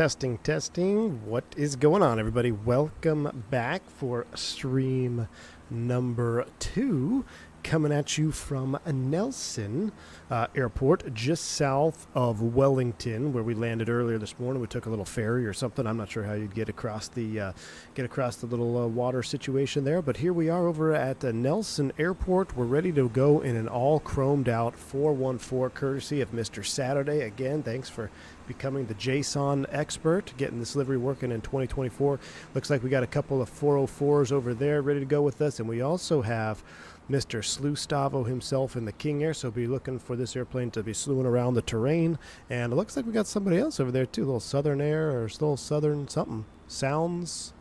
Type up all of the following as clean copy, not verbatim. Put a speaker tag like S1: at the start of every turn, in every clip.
S1: Testing, testing. What is going on, everybody? Welcome back for stream number 2, coming at you from Nelson Airport, just south of Wellington, where we landed earlier this morning. We took a little ferry or something. I'm not sure how you'd get across the little water situation there, but here we are over at Nelson Airport. We're ready to go in an all chromed out 414, courtesy of Mr. Saturday. Again, thanks for becoming the JSON expert, getting this livery working in 2024. Looks like we got a couple of 404s over there ready to go with us, and we also have Mr. Slustavo himself in the King Air, so be looking for this airplane to be slewing around the terrain. And it looks like we got somebody else over there too, a little Southern Air or a little Southern something. Sounds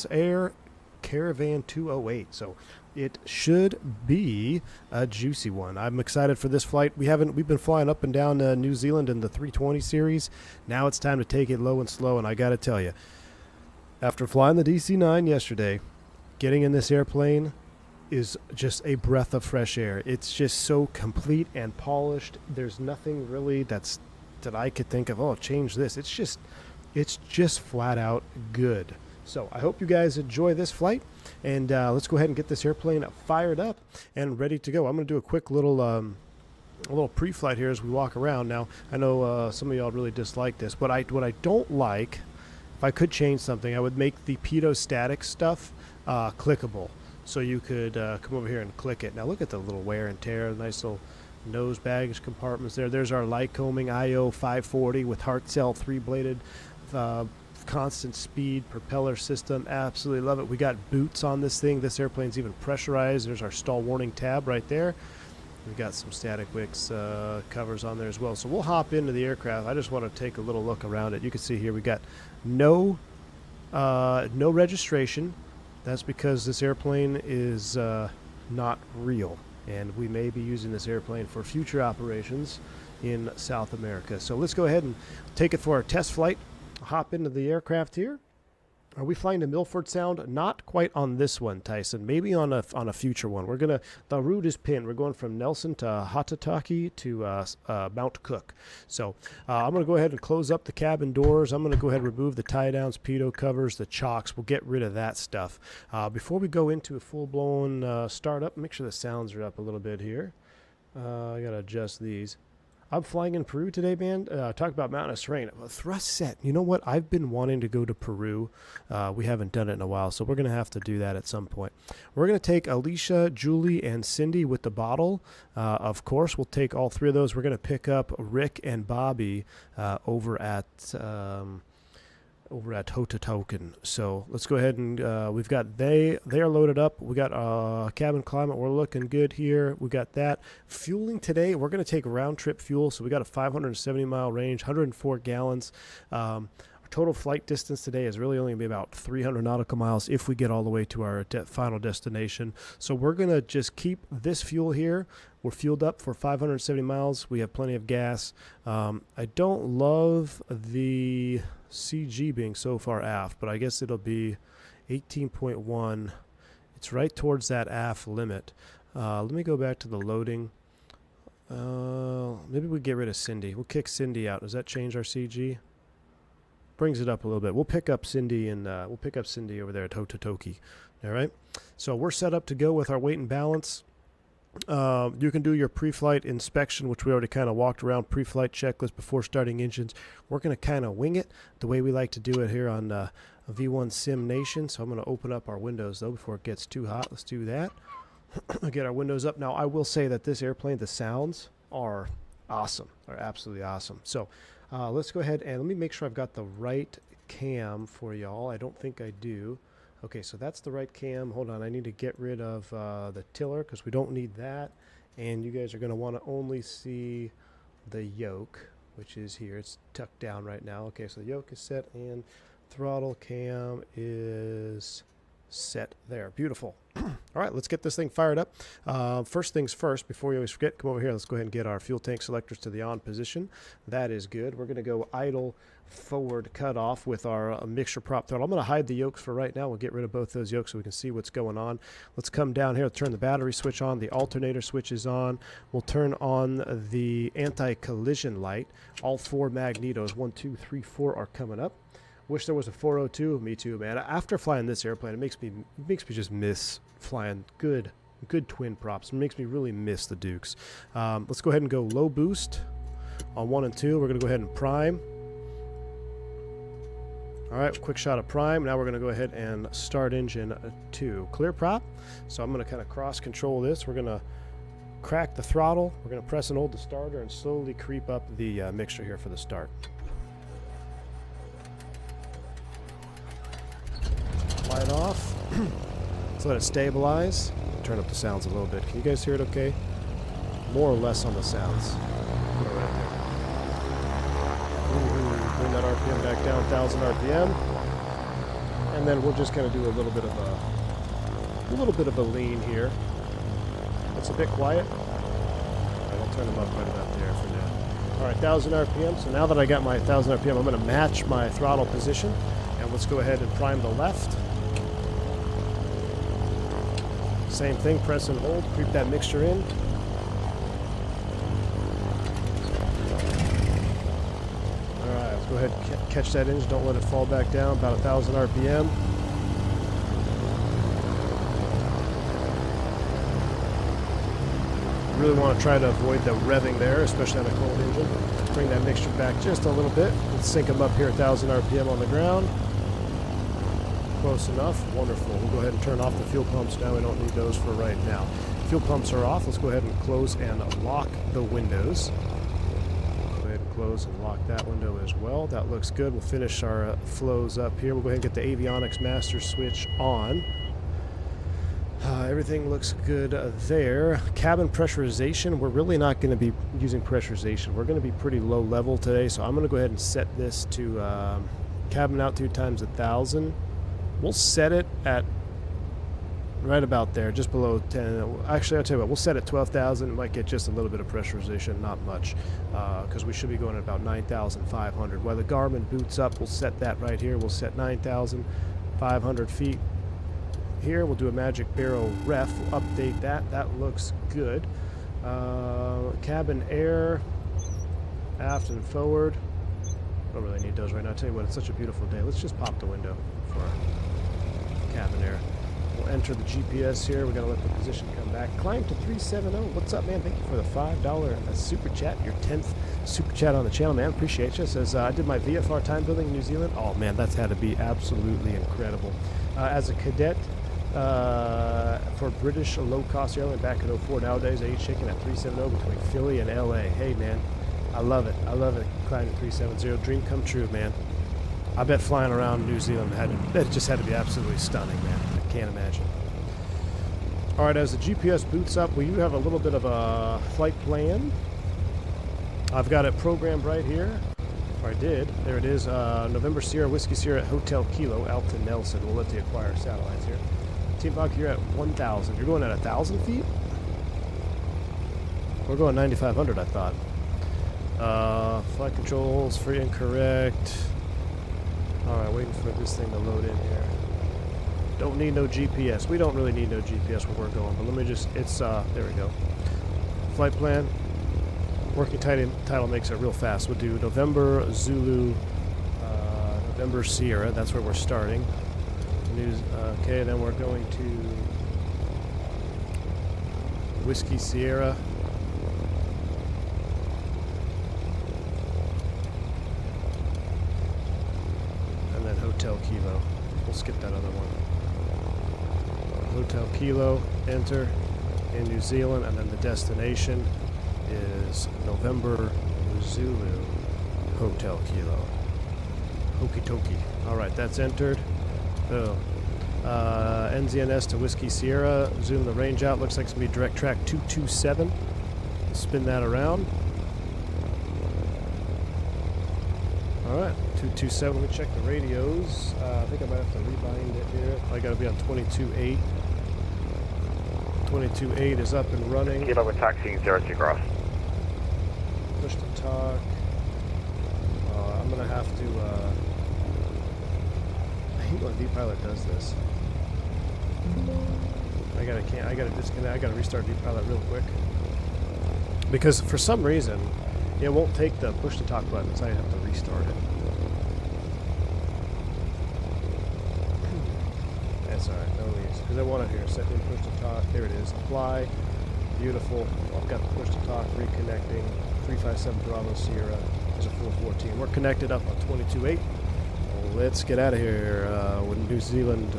S1: Air Caravan 208. So it should be a juicy one. I'm excited for this flight. We've been flying up and down New Zealand in the 320 series. Now it's time to take it low and slow, and I got to tell you, after flying the DC-9 yesterday, getting in this airplane is just a breath of fresh air. It's just so complete and polished. There's nothing really that I could think of, oh, change this. It's just flat out good. So I hope you guys enjoy this flight, and let's go ahead and get this airplane fired up and ready to go. I'm going to do a quick little pre-flight here as we walk around. Now, I know some of y'all really dislike this, but what I don't like, if I could change something, I would make the pitot static stuff clickable. So you could come over here and click it. Now look at the little wear and tear, nice little nose baggage compartments there. There's our Lycoming IO 540 with heart cell 3-bladed constant speed propeller system. Absolutely love it. We got boots on this thing. This airplane's even pressurized. There's our stall warning tab right there. We've got some static wicks covers on there as well. So we'll hop into the aircraft. I just want to take a little look around it. You can see here we got no registration. That's because this airplane is not real, and we may be using this airplane for future operations in South America. So let's go ahead and take it for our test flight. Hop into the aircraft here. Are we flying to Milford Sound? Not quite on this one, Tyson. Maybe on a future one. The route is pinned. We're going from Nelson to Hatataki to Mount Cook. So I'm going to go ahead and close up the cabin doors. I'm going to go ahead and remove the tie-downs, pitot covers, the chocks. We'll get rid of that stuff. Before we go into a full-blown startup, make sure the sounds are up a little bit here. I got to adjust these. I'm flying in Peru today, man. Talk about mountainous terrain. Thrust set. You know what? I've been wanting to go to Peru. We haven't done it in a while, so we're going to have to do that at some point. We're going to take Alicia, Julie, and Cindy with the bottle. Of course, we'll take all three of those. We're going to pick up Rick and Bobby over at Hototoken. So let's go ahead and we've got they are loaded up. We got cabin climate. We're looking good here. We got that fueling today. We're going to take round trip fuel. So we got a 570 mile range, 104 gallons. Our total flight distance today is really only going to be about 300 nautical miles if we get all the way to our final destination. So we're going to just keep this fuel here. We're fueled up for 570 miles. We have plenty of gas. I don't love the CG being so far aft, but I guess it'll be 18.1. It's right towards that aft limit. Let me go back to the loading. Maybe we get rid of Cindy. We'll kick Cindy out. Does that change our CG? Brings it up a little bit. We'll pick up Cindy over there at Hototoki. All right. So we're set up to go with our weight and balance. You can do your pre-flight inspection, which we already kind of walked around, pre-flight checklist before starting engines. We're going to kind of wing it the way we like to do it here on V1 Sim Nation. So I'm going to open up our windows, though, before it gets too hot. Let's do that. Get our windows up. Now, I will say that this airplane, the sounds are awesome. Are absolutely awesome. So let's go ahead and let me make sure I've got the right cam for y'all. I don't think I do. Okay, so that's the right cam. Hold on, I need to get rid of the tiller because we don't need that. And you guys are going to want to only see the yoke, which is here. It's tucked down right now. Okay, so the yoke is set and throttle cam is set there. Beautiful. All right, let's get this thing fired up. First things first, before we always forget, come over here. Let's go ahead and get our fuel tank selectors to the on position. That is good. We're going to go idle forward cutoff with our mixture prop throttle. I'm going to hide the yokes for right now. We'll get rid of both those yokes so we can see what's going on. Let's come down here, turn the battery switch on. The alternator switch is on. We'll turn on the anti-collision light. All 4 magnetos, 1, 2, 3, 4, are coming up. Wish there was a 402. Me too, man. After flying this airplane, it makes me just miss flying good twin props. It makes me really miss the Dukes. Let's go ahead and go low boost on 1 and 2. We're going to go ahead and prime. All right, quick shot of prime. Now we're going to go ahead and start engine 2. Clear prop. So I'm going to kind of cross control this. We're going to crack the throttle. We're going to press and hold the starter and slowly creep up the mixture here for the start. Light off. Let's let it stabilize. Turn up the sounds a little bit. Can you guys hear it okay? More or less on the sounds. Bring that RPM back down 1,000 RPM. And then we'll just kind of do a little bit of a lean here. It's a bit quiet. Alright, I'll turn them up right about there for now. Alright, 1,000 RPM. So now that I got my 1,000 RPM, I'm going to match my throttle position. And let's go ahead and prime the left. Same thing, press and hold, creep that mixture in. Alright, let's go ahead and catch that engine, don't let it fall back down, about 1,000 RPM. Really want to try to avoid the revving there, especially on a cold engine. Bring that mixture back just a little bit. Let's sync them up here at 1,000 RPM on the ground. Close enough. Wonderful. We'll go ahead and turn off the fuel pumps now. We don't need those for right now. Fuel pumps are off. Let's go ahead and close and lock the windows. Go ahead and close and lock that window as well. That looks good. We'll finish our flows up here. We'll go ahead and get the Avionics master switch on. Everything looks good there. Cabin pressurization. We're really not going to be using pressurization. We're going to be pretty low level today, so I'm going to go ahead and set this to cabin altitude times 1,000. We'll set it at right about there, just below 10. Actually, I'll tell you what, we'll set it 12,000. It might get just a little bit of pressurization, not much, because we should be going at about 9,500. While the Garmin boots up, we'll set that right here. We'll set 9,500 feet here. We'll do a magic barrel ref. We'll update that. That looks good. Cabin air, aft and forward. Don't really need those right now. I'll tell you what, it's such a beautiful day. Let's just pop the window for cabin air. We'll enter the GPS here. We're going to let the position come back. Climb to 370. What's up, man? Thank you for the $5 super chat. Your 10th super chat on the channel, man. Appreciate you. Says, I did my VFR time building in New Zealand. Oh, man, that's had to be absolutely incredible. As a cadet for British low-cost airline back in 04, nowadays age shaking at 370 between Philly and LA. Hey, man. I love it. I love it. Climbing 370. Dream come true, man. I bet flying around New Zealand that just had to be absolutely stunning, man. I can't imagine. All right, as the GPS boots up, we do have a little bit of a flight plan. I've got it programmed right here. Or I did. There it is. November Sierra, Whiskey Sierra, Hotel Kilo, out to Nelson. We'll let the acquire satellites here. Team Fox, you're at 1,000. You're going at 1,000 feet? We're going 9,500, I thought. Flight controls, free and correct. Alright, waiting for this thing to load in here. Don't need no GPS. We don't really need no GPS where we're going, but let me just, there we go. Flight plan. Working title makes it real fast. We'll do November Zulu, November Sierra. That's where we're starting. Okay, then we're going to Whiskey Sierra. And then Hotel Kilo. We'll skip that other one. Hotel Kilo, enter in New Zealand, and then the destination is November Zulu Hotel Kilo. Okie dokie. Alright, that's entered. Oh. NZNS to Whiskey Sierra. Zoom the range out. Looks like it's going to be direct track 227. Spin that around. Alright, 227, let me check the radios. I think I might have to rebind it here. I gotta be on 22.8. 22.8 is up and running.
S2: Kilo, we're taxiing 02 cross.
S1: Push to talk. I'm gonna have to, I hate when V-Pilot does this. I gotta disconnect, I gotta restart V-Pilot real quick. Because for some reason, it won't take the push to talk button, so I have to restart it. That's alright, no leaves. Because I want to hear set in push to talk. There it is. Apply. Beautiful. I've got the push to talk reconnecting. 357 Bravo Sierra. There's a 414. We're connected up on 22.8. Let's get out of here. With New Zealand,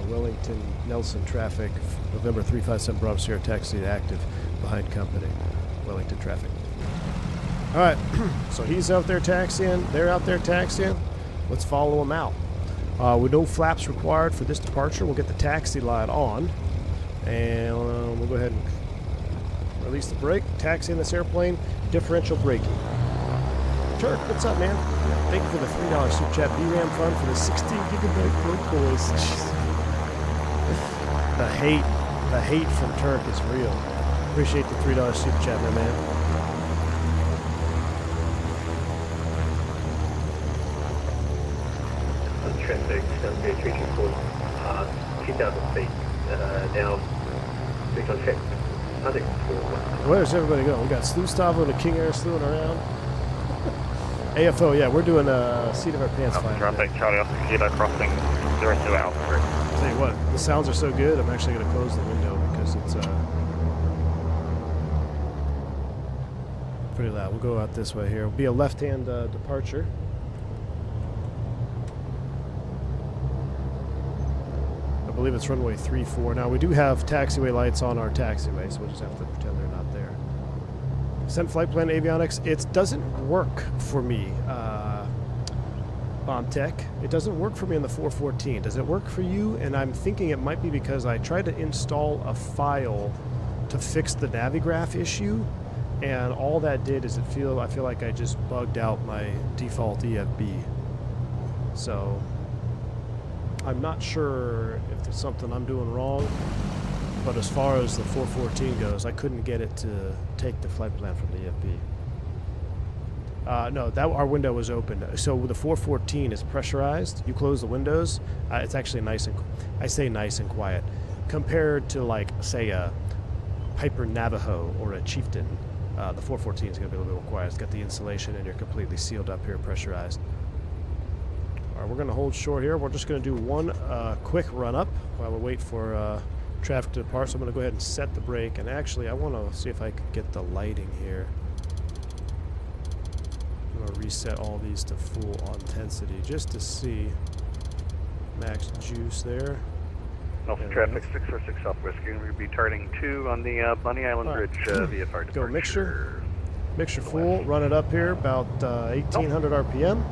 S1: Wellington, Nelson traffic. November 357 Bravo Sierra taxi active behind company. Wellington traffic. Alright, so he's out there taxiing, they're out there taxiing. Let's follow him out. With no flaps required for this departure, we'll get the taxi light on. And we'll go ahead and release the brake, taxi in this airplane, differential braking. Turk, what's up, man? Thank you for the $3 super chat VRAM fund for the 16 gigabyte broke boys. the hate from Turk is real. Appreciate the $3 super chat, my man.
S3: Traffic, 324, 2,000 feet, now 6 on check. I think
S1: Where's everybody going? We got Slustavo and the King Air slewing around. AFO, yeah, we're doing a seat of our pants flying.
S2: Traffic, Charlie Oscar Kilo crossing 02 Alpha.
S1: Tell you what, the sounds are so good, I'm actually going to close the window because it's pretty loud. We'll go out this way here. It'll be a left-hand departure. I believe it's runway 34. Now we do have taxiway lights on our taxiway, so we'll just have to pretend they're not there. Send flight plan Avionics. It doesn't work for me, Bomb Tech. It doesn't work for me in the 414. Does it work for you? And I'm thinking it might be because I tried to install a file to fix the Navigraph issue, and all that did is I feel like I just bugged out my default EFB. So I'm not sure if there's something I'm doing wrong, but as far as the 414 goes, I couldn't get it to take the flight plan from the EFB. No, our window was open. So the 414 is pressurized. You close the windows. It's actually nice and quiet compared to, like, say, a Piper Navajo or a Chieftain. The 414 is going to be a little bit more quiet. It's got the insulation, and you're completely sealed up here, pressurized. All right, we're going to hold short here. We're just going to do one quick run up while we wait for traffic to depart. So I'm going to go ahead and set the brake. And actually, I want to see if I could get the lighting here. I'm going to reset all these to full intensity just to see max juice there.
S2: Alpha traffic 646 Southwest. You're going to be turning 2 on the Bunny Island Bridge VFR departure.
S1: Go mixture full. Run it up here about 1800 RPM.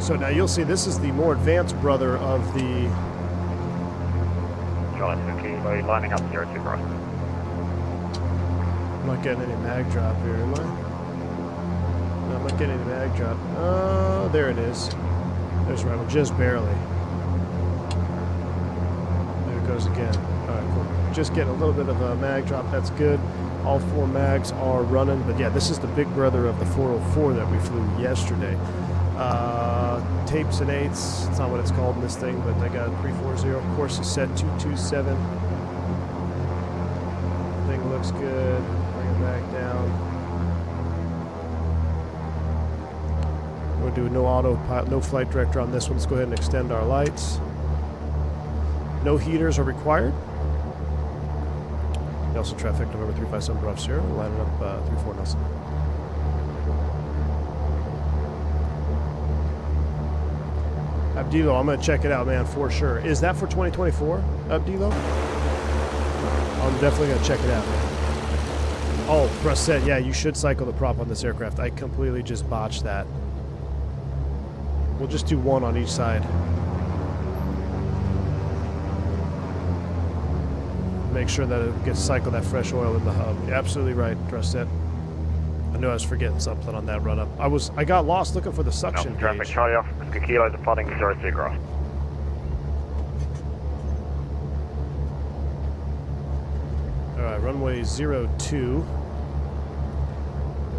S1: So now you'll see this is the more advanced brother of the...
S2: Charlie Kilo lining up 02 cross.
S1: I'm not getting any mag drop here, am I? No, I'm not getting any mag drop. Oh, there it is. There's right, just barely. There it goes again. All right, cool. Just getting a little bit of a mag drop. That's good. All 4 mags are running. But yeah, this is the big brother of the 404 that we flew yesterday. Tapes and 8s, it's not what it's called in this thing, but I got 340, course is set 227. Thing looks good, bring it back down. We're going to do no autopilot, no flight director on this one. Let's go ahead and extend our lights. No heaters are required. Nelson traffic, November 357 Bravo Sierra, lining up 34 Nelson. Abdilo, I'm going to check it out, man, for sure. Is that for 2024, Abdilo? I'm definitely going to check it out, man. Oh, press set. Yeah, you should cycle the prop on this aircraft. I completely just botched that. We'll just do one on each side. make sure that it gets cycle that fresh oil in the hub. You're absolutely right, Drustet. I knew I was forgetting something on that run up. I got lost looking for the suction
S2: Traffic
S1: gauge.
S2: Charlie off, Whiskey Kilo, departing 0 Takeoff.
S1: Alright, runway 02. Go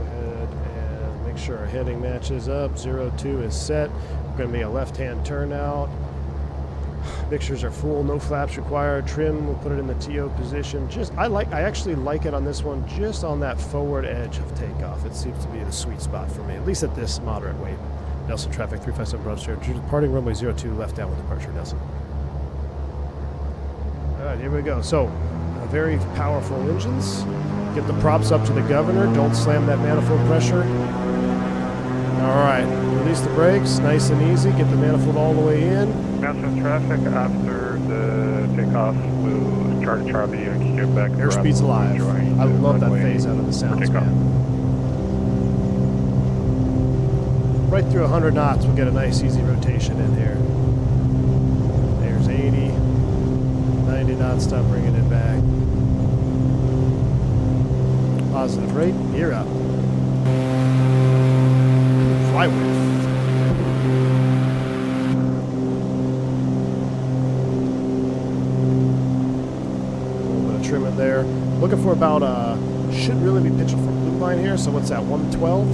S1: ahead and make sure our heading matches up. 02 is set. We're going to be a left-hand turnout. Mixtures are full, no flaps required. Trim, we'll put it in the TO position. I actually like it on this one, just on that forward edge of takeoff. It seems to be the sweet spot for me, at least at this moderate weight. Nelson traffic 357 Bravo Sierra, departing runway 02, left down with departure, Nelson. All right, here we go. So, very powerful engines. Get the props up to the governor. Don't slam that manifold pressure. All right, release the brakes, nice and easy. Get the manifold all the way in.
S2: Mountain traffic after the takeoff, we'll charge Charlie and kick it back.
S1: Airspeed's alive. I love that phase out of the sounds, man. Right through 100 knots, we'll get a nice easy rotation in here. There's 80, 90 knots, stop bringing it back. Positive rate, gear up. Fly with. Trim it there. Looking for about should really be pitching for blue line here. So what's that? 112.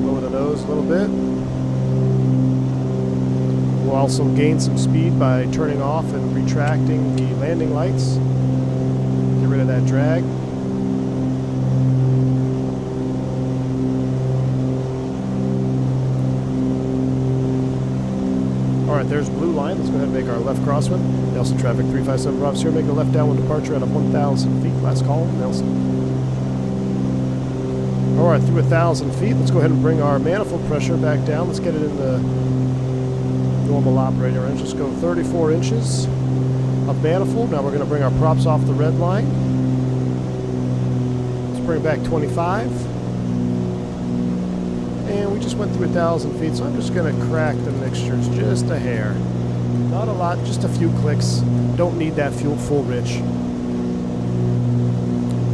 S1: Lower the nose a little bit. We'll also gain some speed by turning off and retracting the landing lights. Get rid of that drag. Alright, there's blue line. Let's go ahead and make our left crosswind. Nelson traffic 357 Bravo Sierra, make a left downwind departure at 1,000 feet. Last call, Nelson. Alright, through 1,000 feet, let's go ahead and bring our manifold pressure back down. Let's get it in the normal operating range. Let's go 34 inches of manifold. Now we're going to bring our props off the red line. Let's bring it back 25. And we just went through 1,000 feet, so I'm just going to crack the mixtures just a hair. Not a lot, just a few clicks. Don't need that fuel full rich.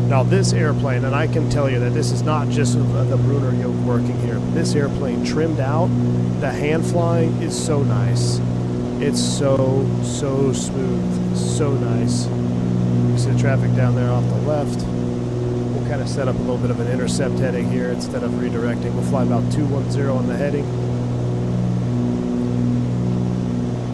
S1: Now this airplane, and I can tell you that this is not just the Brunner yoke working here. This airplane trimmed out, the hand flying is so nice. It's so smooth, so nice. You see the traffic down there off the left. Kind of set up a little bit of an intercept heading here instead of redirecting. We'll fly about 210 on the heading.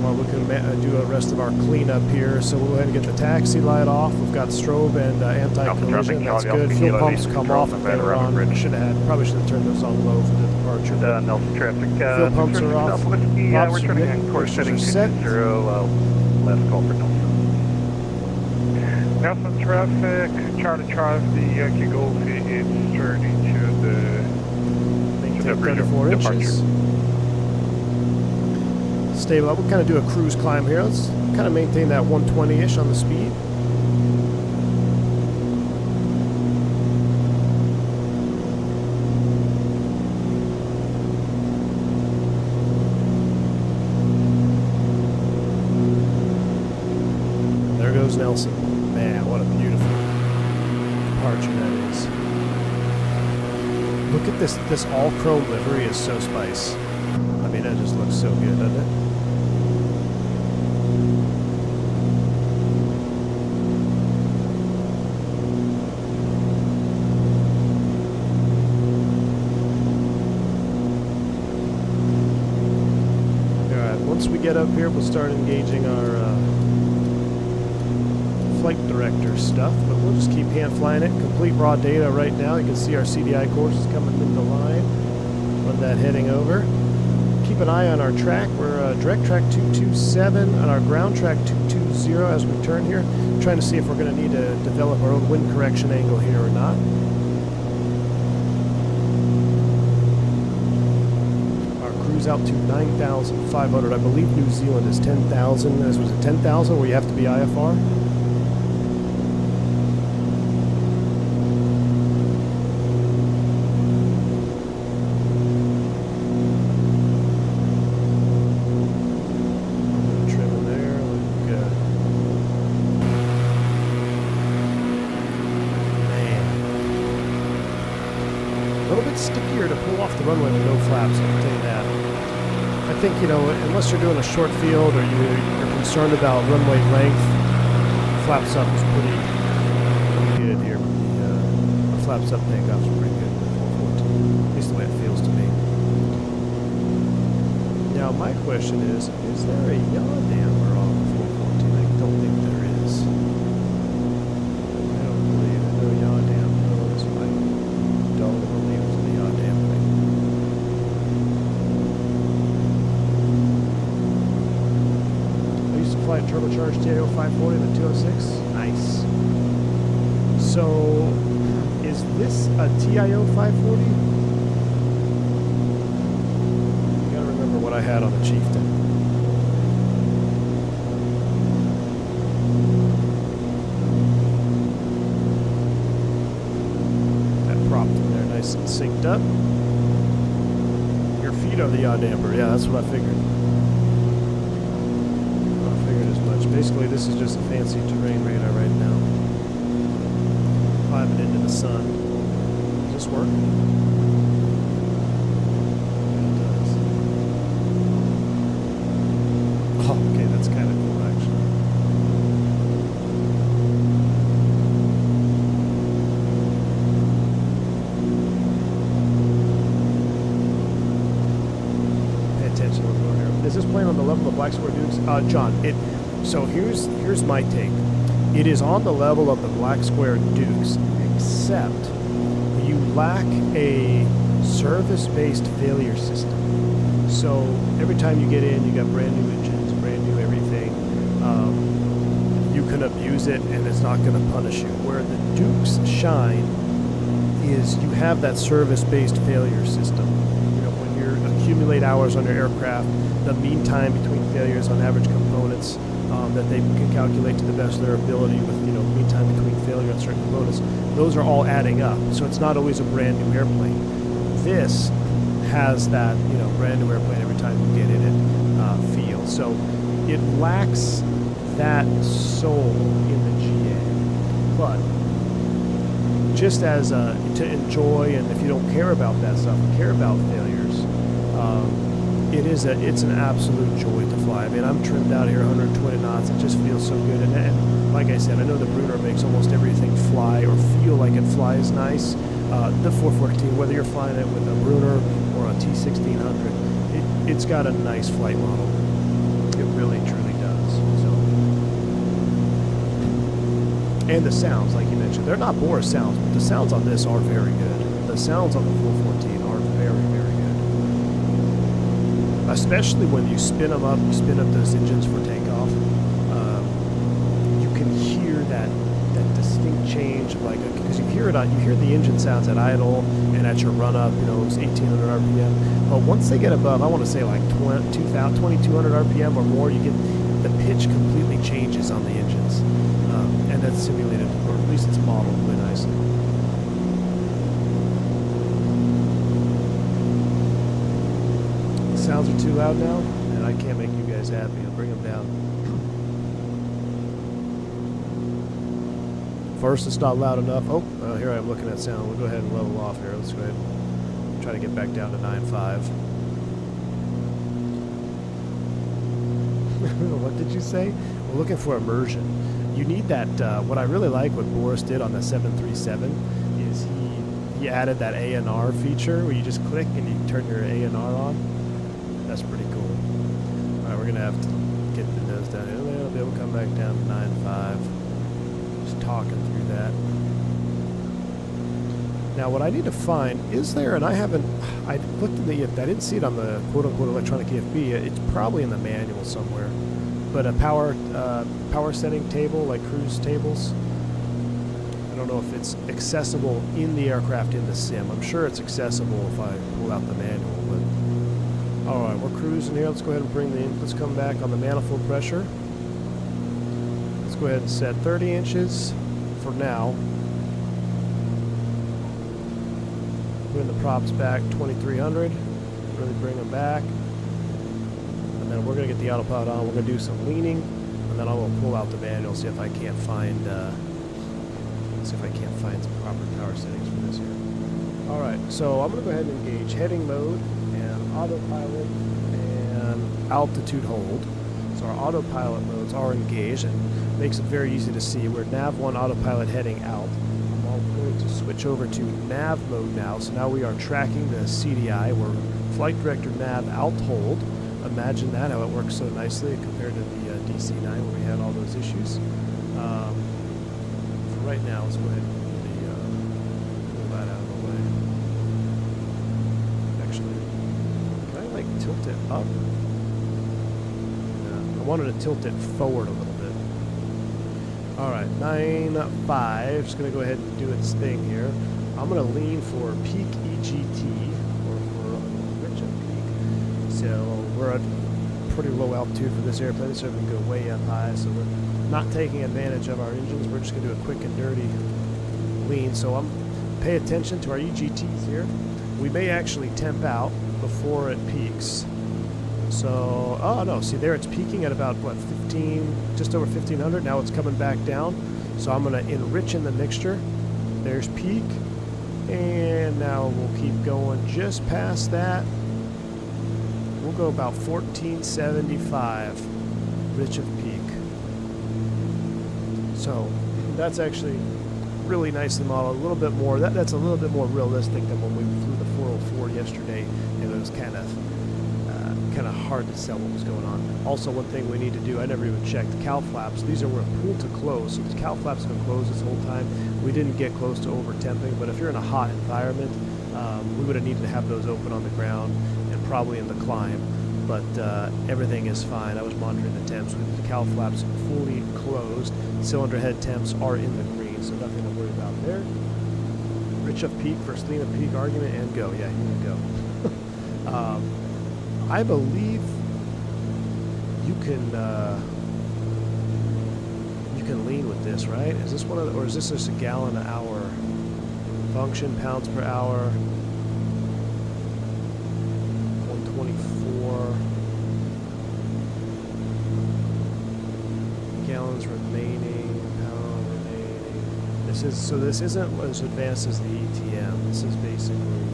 S1: While we can do the rest of our cleanup here, so we'll go ahead and get the taxi light off. We've got strobe and anti-collision. That's good. Fuel pumps come off if they were on. Probably should have turned those on low for the departure.
S2: Nelson traffic.
S1: Fuel pumps are off.
S2: We're turning in course heading 220. Last call for Nelson. Nelson traffic, Charlie, the Yankee Golf is turning to the bridge of
S1: 34
S2: departure.
S1: inches. Stable up. We'll kind of do a cruise climb here. Let's kind of maintain that 120-ish on the speed. There goes Nelson. Man, what a beautiful departure that is. Look at this all chrome livery is so spice. I mean, that just looks so good, doesn't it? Alright, once we get up here, we'll start engaging our flight director stuff, but we'll just keep hand flying it. Complete raw data right now. You can see our CDI course is coming into line. Run that heading over. Keep an eye on our track. We're direct track 227 on our ground track 220 as we turn here. Trying to see if we're going to need to develop our own wind correction angle here or not. Our cruise out to 9,500. I believe New Zealand is 10,000. As was it 10,000 where you have to be IFR? bit stickier to pull off the runway with no flaps, I can tell you that. I think, you know, unless you're doing a short field or you're concerned about runway length, flaps up is pretty good here. The flaps up takeoffs are pretty good with 414, at least the way it feels to me. Now, my question is there a yaw damper on the 414? I don't think there is. I don't believe there's no yaw dampers. I don't believe there's a yaw dampering. I used to fly a turbocharged TIO 540 in the 206. Nice. So, is this a TIO 540? What I had on the Chieftain. That propped in there nice and synced up. Your feet are the yaw damper. Yeah, that's what I figured. I figured as much. Basically, this is just a fancy terrain radar right now. Climbing into the sun. Does this work? Okay, that's kind of cool, actually. Pay attention to what's going on here. Is this plane on the level of Black Square Dukes? John, so here's my take. It is on the level of the Black Square Dukes, except you lack a service-based failure system. So every time you get in, you got brand new engines, brand new everything. You can abuse it, and it's not going to punish you. Where the Dukes shine is you have that service-based failure system. You know, when you accumulate hours on your aircraft, the mean time between failures on average components that they can calculate to the best of their ability with, you know, mean time between failure on certain components, those are all adding up. So it's not always a brand new airplane. This has that, you know, brand new airplane every time you get in it feel. So it lacks that soul in the GA. But just as to enjoy, and if you don't care about that stuff, care about failures, it's an absolute joy to fly. I mean, I'm trimmed out here 120 knots. It just feels so good. And like I said, I know the Bruner makes almost everything fly or feel like it flies nice. The 414, whether you're flying it with a Bruner or a T1600, it's got a nice flight model. It really, truly does. So, and the sounds, like you mentioned, they're not Boris sounds, but the sounds on this are very good. The sounds on the 414 are very, very good. Especially when you spin them up, you spin up those engines for takeoff. You can hear that distinct change of, like, because you hear the engine sounds at idle and at your run up, you know, it's 1800 RPM. But once they get above, I want to say like 2200 RPM or more, you get the pitch completely changes on the engines, and that's simulated, or at least it's modeled really nicely. The sounds are too loud now, and I can't make you guys happy. I'll bring them down. First, it's not loud enough. Oh, here I am looking at sound. We'll go ahead and level off here. Let's go ahead and try to get back down to 9.5. What did you say? We're looking for immersion. You need that. What I really like what Boris did on the 737 is he added that ANR feature where you just click and you turn your ANR on. That's pretty cool. All right, we're gonna have to get the nose down here. We'll be able to come back down to 9.5. Talking through that. Now, what I need to find is there, and I looked in I didn't see it on the quote-unquote electronic EFB. It's probably in the manual somewhere. But a power setting table, like cruise tables. I don't know if it's accessible in the aircraft in the sim. I'm sure it's accessible if I pull out the manual. But all right, we're cruising here. Let's go ahead and let's come back on the manifold pressure. Go ahead and set 30 inches for now. Bring the props back 2300. Really bring them back. And then we're going to get the autopilot on. We're going to do some leaning, and then I will pull out the manual, see if I can't find some proper power settings for this here. Alright, so I'm going to go ahead and engage heading mode and autopilot and altitude hold. So our autopilot modes are engaged and makes it very easy to see. We're nav1 autopilot heading out. I'm going to switch over to nav mode now. So now we are tracking the CDI. We're flight director nav alt hold. Imagine that, how it works so nicely compared to the DC-9 where we had all those issues. For right now, let's go ahead and pull that out of the way. Actually, can I like tilt it up? Yeah, I wanted to tilt it forward a little bit. Alright, 9.5, just going to go ahead and do its thing here. I'm going to lean for peak EGT, or for rich at peak. So we're at pretty low altitude for this airplane, so we can go way up high. So we're not taking advantage of our engines. We're just going to do a quick and dirty lean. So pay attention to our EGTs here. We may actually temp out before it peaks. So, oh no, see there it's peaking at about, what, 15, just over 1500. Now it's coming back down. So I'm going to enrich in the mixture. There's peak. And now we'll keep going just past that. We'll go about 1475, rich of peak. So that's actually really nicely modeled. A little bit more, that's a little bit more realistic than when we flew the 404 yesterday, and it was kind of hard to tell what was going on. Also, one thing we need to do, I never even checked, cowl flaps. These are pulled to close, so the cowl flaps have been closed this whole time. We didn't get close to over temping, but if you're in a hot environment, we would have needed to have those open on the ground and probably in the climb. But everything is fine. I was monitoring the temps with the cowl flaps fully closed. Cylinder head temps are in the green, so nothing to worry about there. Rich of peak, first lean of peak argument, and go. Yeah, here we go. I believe you can lean with this, right? Is this one of the, or is this just a gallon an hour function, pounds per hour? 124 gallons remaining, pound remaining. This isn't as advanced as the ETM. This is basically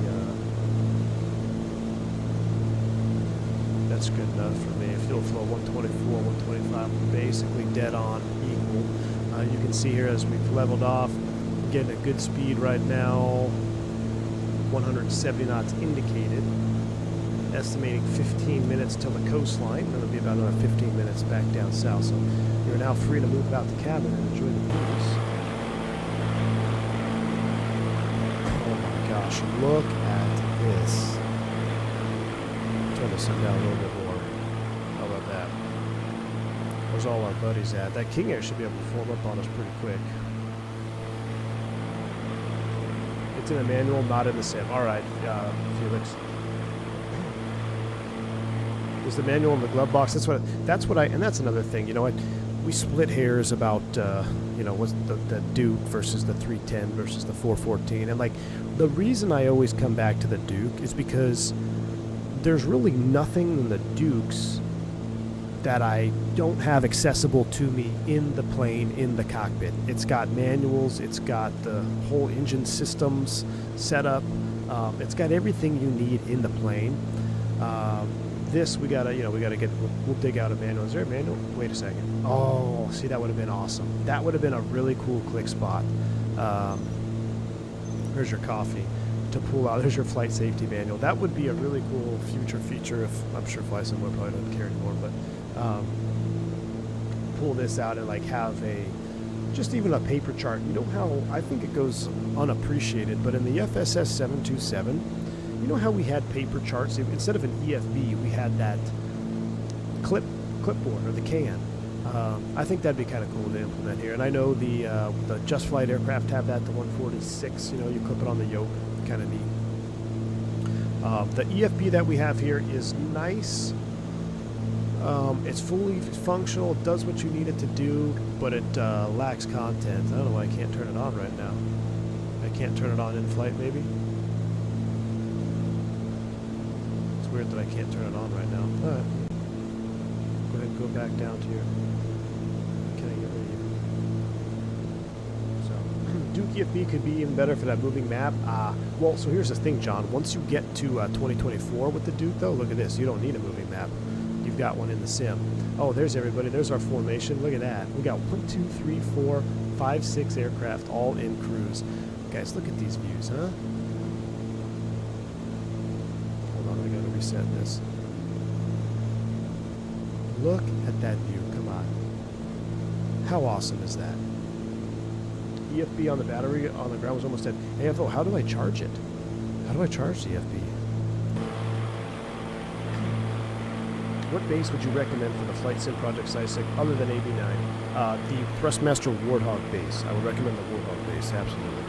S1: that's good enough for me. Fuel flow 124, 125, basically dead on equal. You can see here as we've leveled off, getting a good speed right now. 170 knots indicated. Estimating 15 minutes till the coastline. It'll be about another 15 minutes back down south. So you're now free to move about the cabin and enjoy the views. Oh my gosh, look at this. Turn this thing down a little bit more. How about that? Where's all our buddies at? That King Air should be able to form up on us pretty quick. It's in a manual, not in the sim. Alright, Felix. Is the manual in the glove box? That's what and that's another thing. You know what? We split hairs about, what's the Duke versus the 310 versus the 414. And like, the reason I always come back to the Duke is because there's really nothing in the Dukes that I don't have accessible to me in the plane, in the cockpit. It's got manuals, it's got the whole engine systems set up, it's got everything you need in the plane. This we gotta get. We'll dig out a manual. Is there a manual? Wait a second. Oh, see, that would have been awesome. That would have been a really cool click spot. Here's your coffee to pull out. There's your flight safety manual. That would be a really cool future feature. If I'm sure Flight Sim probably doesn't care anymore, but pull this out and like have just even a paper chart. You know how I think it goes unappreciated, but in the FSS 727. You know how we had paper charts? Instead of an EFB, we had that clipboard or the can. I think that'd be kind of cool to implement here. And I know the Just Flight aircraft have that, the 146. You know, you clip it on the yoke, kind of neat. The EFB that we have here is nice. It's fully functional. It does what you need it to do, but it lacks content. I don't know why I can't turn it on right now. I can't turn it on in flight, maybe. Weird that I can't turn it on right now. Alright. Go ahead and go back down to your... Can I get rid of you? So, Duke EFB could be even better for that moving map. Well, so here's the thing, John. Once you get to 2024 with the Duke, though, look at this. You don't need a moving map. You've got one in the sim. Oh, there's everybody. There's our formation. Look at that. We got 1, 2, 3, 4, 5, 6 aircraft all in cruise. Guys, look at these views, huh? Hold on, I gotta reset this. Look at that view. Come on. How awesome is that? EFB on the battery on the ground was almost dead. AFO, how do I charge it? How do I charge the EFB? What base would you recommend for the flight sim project SciSig other than AB9? The Thrustmaster Warthog base. I would recommend the Warthog base, absolutely.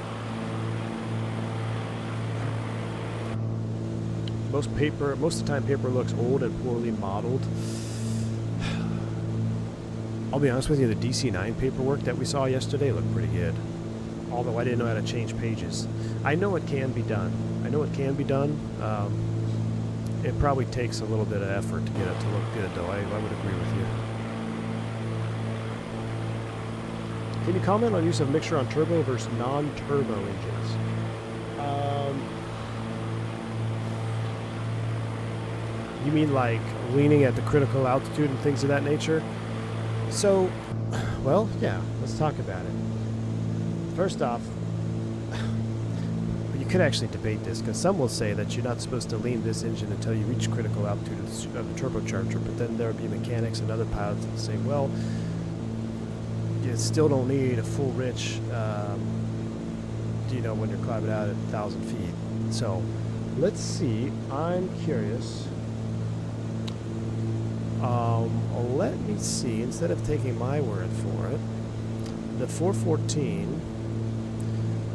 S1: Most of the time paper looks old and poorly modeled. I'll be honest with you, the DC9 paperwork that we saw yesterday looked pretty good. Although I didn't know how to change pages. I know it can be done. It probably takes a little bit of effort to get it to look good, though. I would agree with you. Can you comment on use of mixture on turbo versus non-turbo engines? You mean like leaning at the critical altitude and things of that nature? So, well, yeah, let's talk about it. First off, you could actually debate this, because some will say that you're not supposed to lean this engine until you reach critical altitude of the turbocharger, but then there would be mechanics and other pilots that say, well, you still don't need a full rich, when you're climbing out at 1,000 feet. So, let's see. I'm curious. Let me see. Instead of taking my word for it, the 414,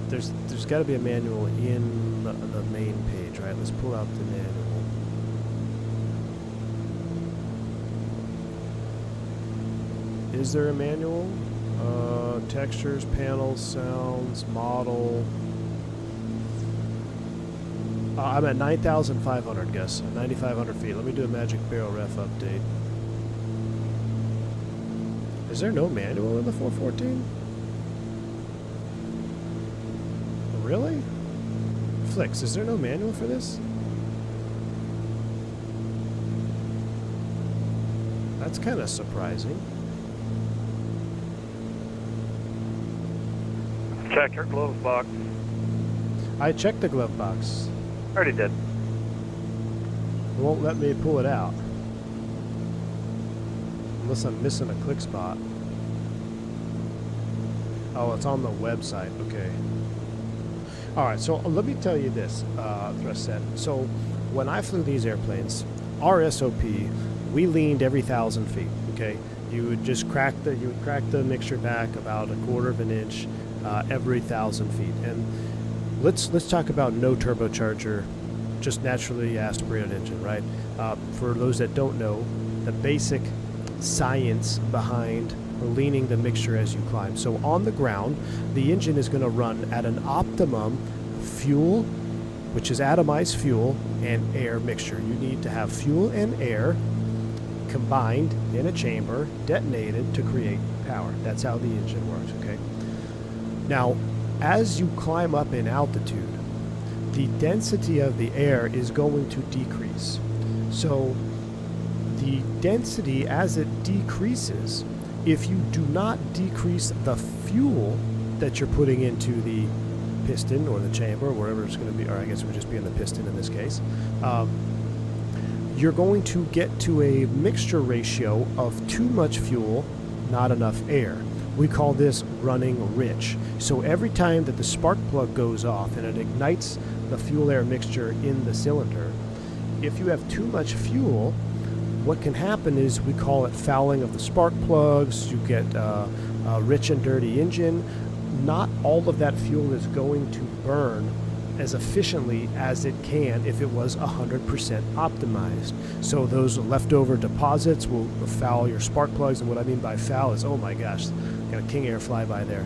S1: there's got to be a manual in the main page, right? Let's pull out the manual. Is there a manual? Textures, panels, sounds, model. I'm at 9,500, Gus. 9,500 feet. Let me do a magic barrel ref update. Is there no manual in the 414? Really? Flix, is there no manual for this? That's kind of surprising.
S2: Check your glove box.
S1: I checked the glove box.
S2: Already did.
S1: It won't let me pull it out. Unless I'm missing a click spot. Oh, it's on the website. Okay. Alright, so let me tell you this, Thrustset. So, when I flew these airplanes, our SOP, we leaned every 1,000 feet, okay? You would just crack the mixture back about 1/4 of an inch every 1,000 feet. And let's talk about no turbocharger, just naturally aspirated engine, right? For those that don't know, the basic science behind leaning the mixture as you climb. So on the ground, the engine is going to run at an optimum fuel, which is atomized fuel, and air mixture. You need to have fuel and air combined in a chamber, detonated to create power. That's how the engine works, okay? Now, as you climb up in altitude, the density of the air is going to decrease. So the density, as it decreases, if you do not decrease the fuel that you're putting into the piston or the chamber, or wherever it's going to be, or I guess it would just be in the piston in this case, you're going to get to a mixture ratio of too much fuel, not enough air. We call this running rich. So every time that the spark plug goes off and it ignites the fuel-air mixture in the cylinder, if you have too much fuel, what can happen is we call it fouling of the spark plugs. You get a rich and dirty engine. Not all of that fuel is going to burn as efficiently as it can if it was 100% optimized. So those leftover deposits will foul your spark plugs, and what I mean by foul is, oh my gosh, got a King Air flyby there.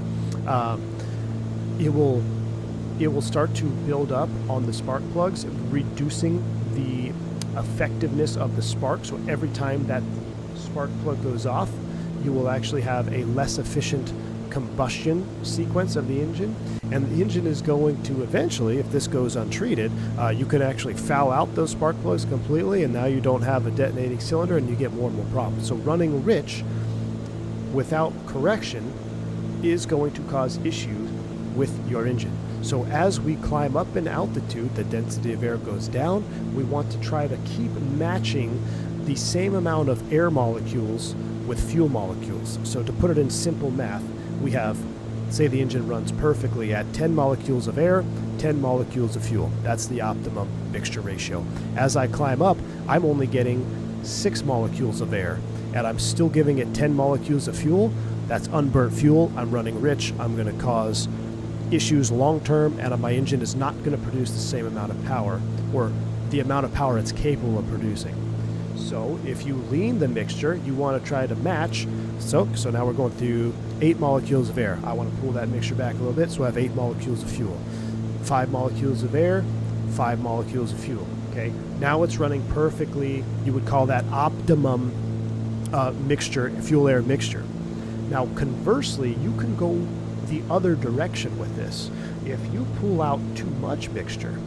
S1: It will start to build up on the spark plugs, reducing the effectiveness of the spark. So every time that spark plug goes off, you will actually have a less efficient combustion sequence of the engine, and the engine is going to eventually, if this goes untreated, you can actually foul out those spark plugs completely, and now you don't have a detonating cylinder and you get more and more problems. So running rich without correction is going to cause issues with your engine. So as we climb up in altitude, the density of air goes down. We want to try to keep matching the same amount of air molecules with fuel molecules. So to put it in simple math, we have, say the engine runs perfectly at 10 molecules of air, 10 molecules of fuel. That's the optimum mixture ratio. As I climb up, I'm only getting 6 molecules of air, and I'm still giving it 10 molecules of fuel. That's unburnt fuel. I'm running rich. I'm going to cause issues long term, and my engine is not going to produce the same amount of power, or the amount of power it's capable of producing. So if you lean the mixture, you want to try to match. So now we're going through 8 molecules of air. I want to pull that mixture back a little bit, so I have 8 molecules of fuel. 5 molecules of air, 5 molecules of fuel. Okay, now it's running perfectly. You would call that optimum mixture, fuel-air mixture. Now conversely, you can go the other direction with this. If you pull out too much mixture,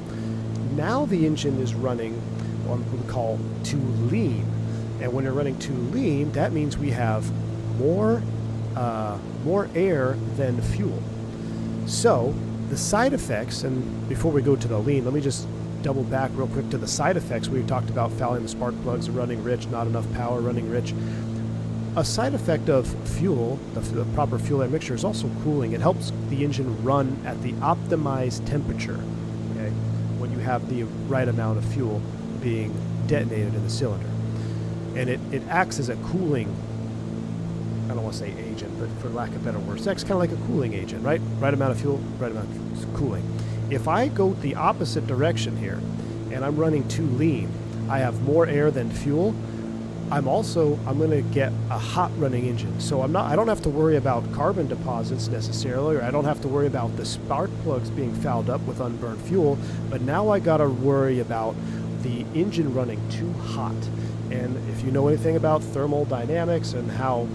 S1: now the engine is running what we call too lean. And when you're running too lean, that means we have more air than fuel. So the side effects, and before we go to the lean, let me just double back real quick to the side effects. We talked about fouling the spark plugs, running rich, not enough power, running rich. A side effect of fuel, the proper fuel air mixture, is also cooling. It helps the engine run at the optimized temperature, okay, when you have the right amount of fuel being detonated in the cylinder. And it acts as a cooling, I don't want to say agent, but for lack of better words, it acts kind of like a cooling agent, right? Right amount of fuel, right amount of cooling. If I go the opposite direction here, and I'm running too lean, I have more air than fuel, I'm going to get a hot running engine. So I don't have to worry about carbon deposits necessarily, or I don't have to worry about the spark plugs being fouled up with unburned fuel, but now I got to worry about the engine running too hot. And if you know anything about thermal dynamics and how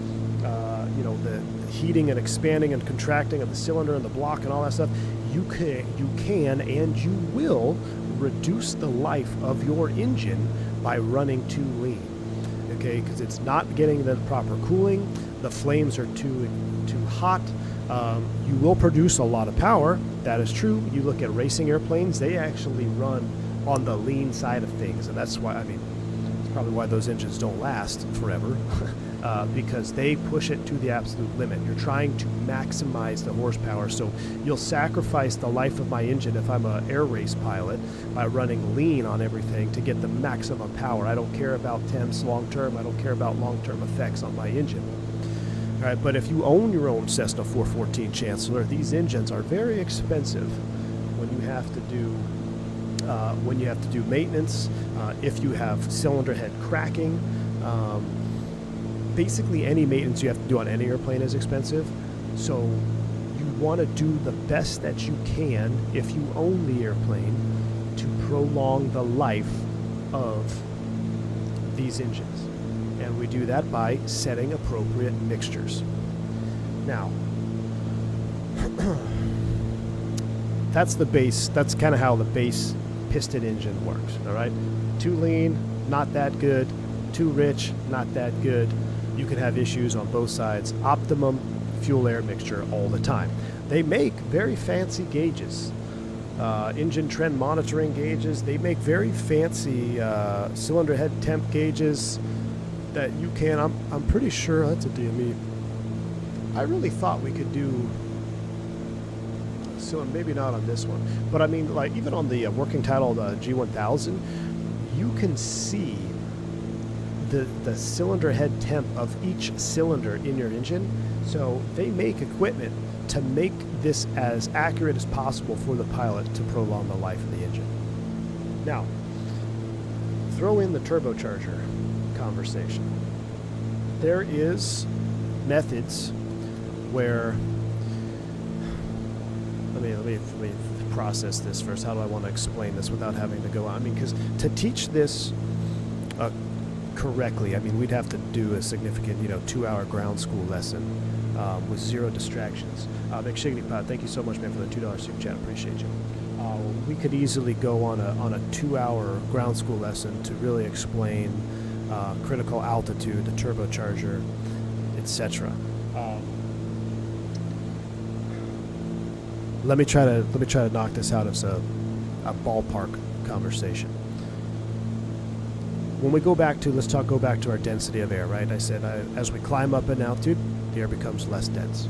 S1: the heating and expanding and contracting of the cylinder and the block and all that stuff, you can and you will reduce the life of your engine by running too lean. Okay, because it's not getting the proper cooling, the flames are too hot. You will produce a lot of power, that is true. You look at racing airplanes, they actually run on the lean side of things, and that's why, it's probably why those engines don't last forever, because they push it to the absolute limit. You're trying to maximize the horsepower, so you'll sacrifice the life of my engine if I'm an air race pilot by running lean on everything to get the maximum power. I don't care about temps long term. I don't care about long-term effects on my engine. All right, but if you own your own Cessna 414 Chancellor, these engines are very expensive when you have to do maintenance, if you have cylinder head cracking. Basically any maintenance you have to do on any airplane is expensive, so you want to do the best that you can if you own the airplane to prolong the life of these engines, and we do that by setting appropriate mixtures. Now that's the base, that's kind of how the base piston engine works. All right, too lean, not that good. Too rich, not that good. You can have issues on both sides. Optimum fuel air mixture all the time. They make very fancy gauges, engine trend monitoring gauges. They make very fancy cylinder head temp gauges that you can, I'm pretty sure that's a DME. I really thought we could do, so maybe not on this one, but I mean, like even on the working title, the G1000, you can see the cylinder head temp of each cylinder in your engine. So they make equipment to make this as accurate as possible for the pilot to prolong the life of the engine. Now, throw in the turbocharger conversation. There is methods where, let me process this first. How do I want to explain this without having to go on? Because to teach this correctly, we'd have to do a significant, 2-hour ground school lesson with zero distractions. McShiggity thank you so much, man, for the $2 super chat. Appreciate you. We could easily go on a 2-hour ground school lesson to really explain critical altitude, the turbocharger, etc. Let me try to knock this out as a ballpark conversation. When we go back to go back to our density of air, right? I said as we climb up in altitude, the air becomes less dense.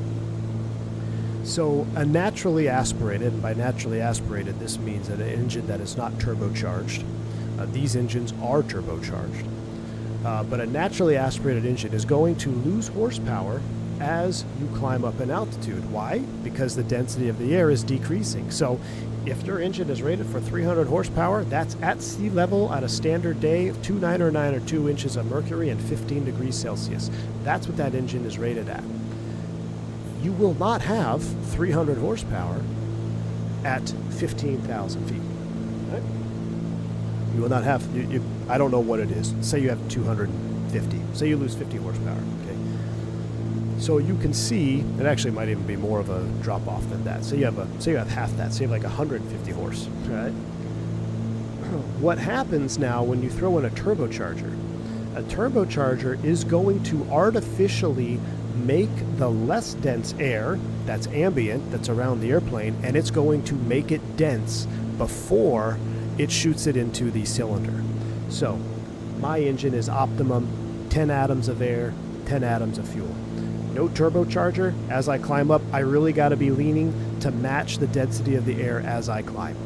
S1: So a naturally aspirated, and by naturally aspirated, this means that an engine that is not turbocharged. These engines are turbocharged. But a naturally aspirated engine is going to lose horsepower as you climb up in altitude. Why? Because the density of the air is decreasing. So if your engine is rated for 300 horsepower, that's at sea level on a standard day of 299 or 2 inches of mercury and 15 degrees Celsius. That's what that engine is rated at. You will not have 300 horsepower at 15,000 feet. Right? You will not have, I don't know what it is. Say you have 250. Say you lose 50 horsepower. Okay. So you can see, it actually might even be more of a drop off than that. Say you have half that. Say you have like 150 horse. Right? What happens now when you throw in a turbocharger? A turbocharger is going to artificially make the less dense air that's ambient, that's around the airplane, and it's going to make it dense before it shoots it into the cylinder. So my engine is optimum 10 atoms of air, 10 atoms of fuel. No turbocharger. As I climb up, I really got to be leaning to match the density of the air as I climb.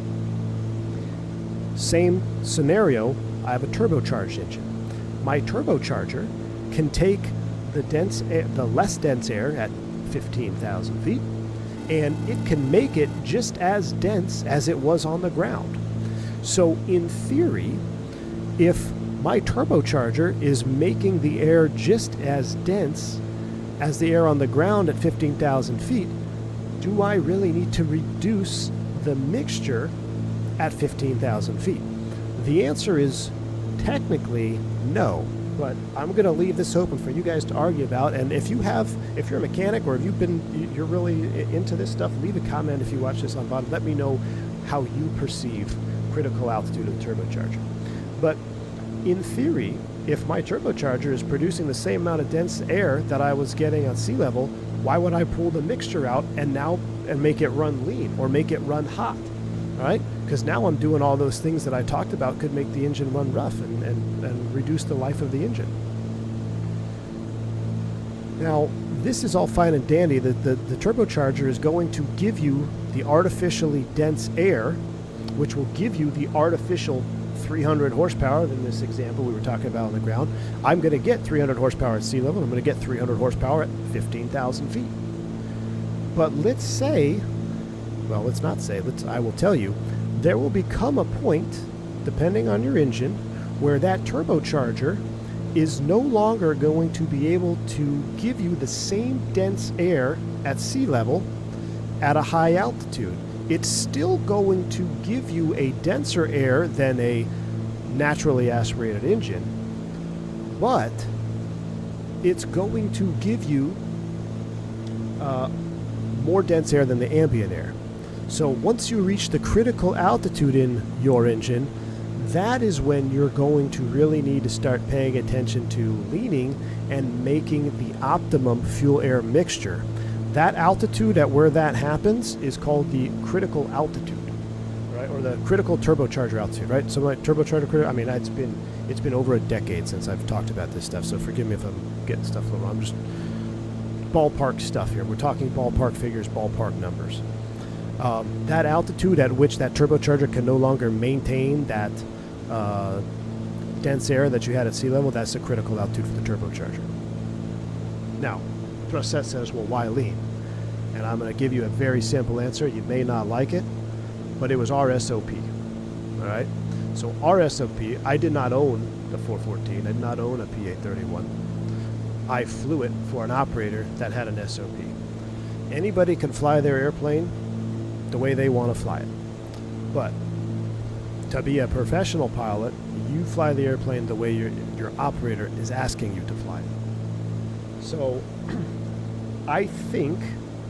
S1: Same scenario, I have a turbocharged engine. My turbocharger can take the less dense air at 15,000 feet, and it can make it just as dense as it was on the ground. So in theory, if my turbocharger is making the air just as dense as the air on the ground at 15,000 feet, do I really need to reduce the mixture at 15,000 feet? The answer is technically no. But I'm going to leave this open for you guys to argue about. And if you're a mechanic or if you're really into this stuff, leave a comment if you watch this on bottom. Let me know how you perceive critical altitude of the turbocharger. But in theory, if my turbocharger is producing the same amount of dense air that I was getting on sea level, why would I pull the mixture out and make it run lean or make it run hot? All right? Because now I'm doing all those things that I talked about could make the engine run rough and reduce the life of the engine. Now, this is all fine and dandy. The turbocharger is going to give you the artificially dense air, which will give you the artificial 300 horsepower. In this example we were talking about on the ground, I'm going to get 300 horsepower at sea level. I'm going to get 300 horsepower at 15,000 feet. But let's say, well, let's not say, I will tell you, there will become a point, depending on your engine, where that turbocharger is no longer going to be able to give you the same dense air at sea level at a high altitude. It's still going to give you a denser air than a naturally aspirated engine, but it's going to give you more dense air than the ambient air. So once you reach the critical altitude in your engine, that is when you're going to really need to start paying attention to leaning and making the optimum fuel-air mixture. That altitude at where that happens is called the critical altitude, right? Or the critical turbocharger altitude, right? So my turbocharger, I mean, it's been over a decade since I've talked about this stuff, so forgive me if I'm getting stuff a little wrong. I'm just ballpark stuff here. We're talking ballpark figures, ballpark numbers. That altitude at which that turbocharger can no longer maintain that dense air that you had at sea level, that's the critical altitude for the turbocharger. Now, Thrustset says, well, why lean? And I'm going to give you a very simple answer. You may not like it, but it was our SOP. All right? So our SOP, I did not own the 414. I did not own a P831. I flew it for an operator that had an SOP. Anybody can fly their airplane the way they want to fly it. But to be a professional pilot, you fly the airplane the way your operator is asking you to fly it. So I think,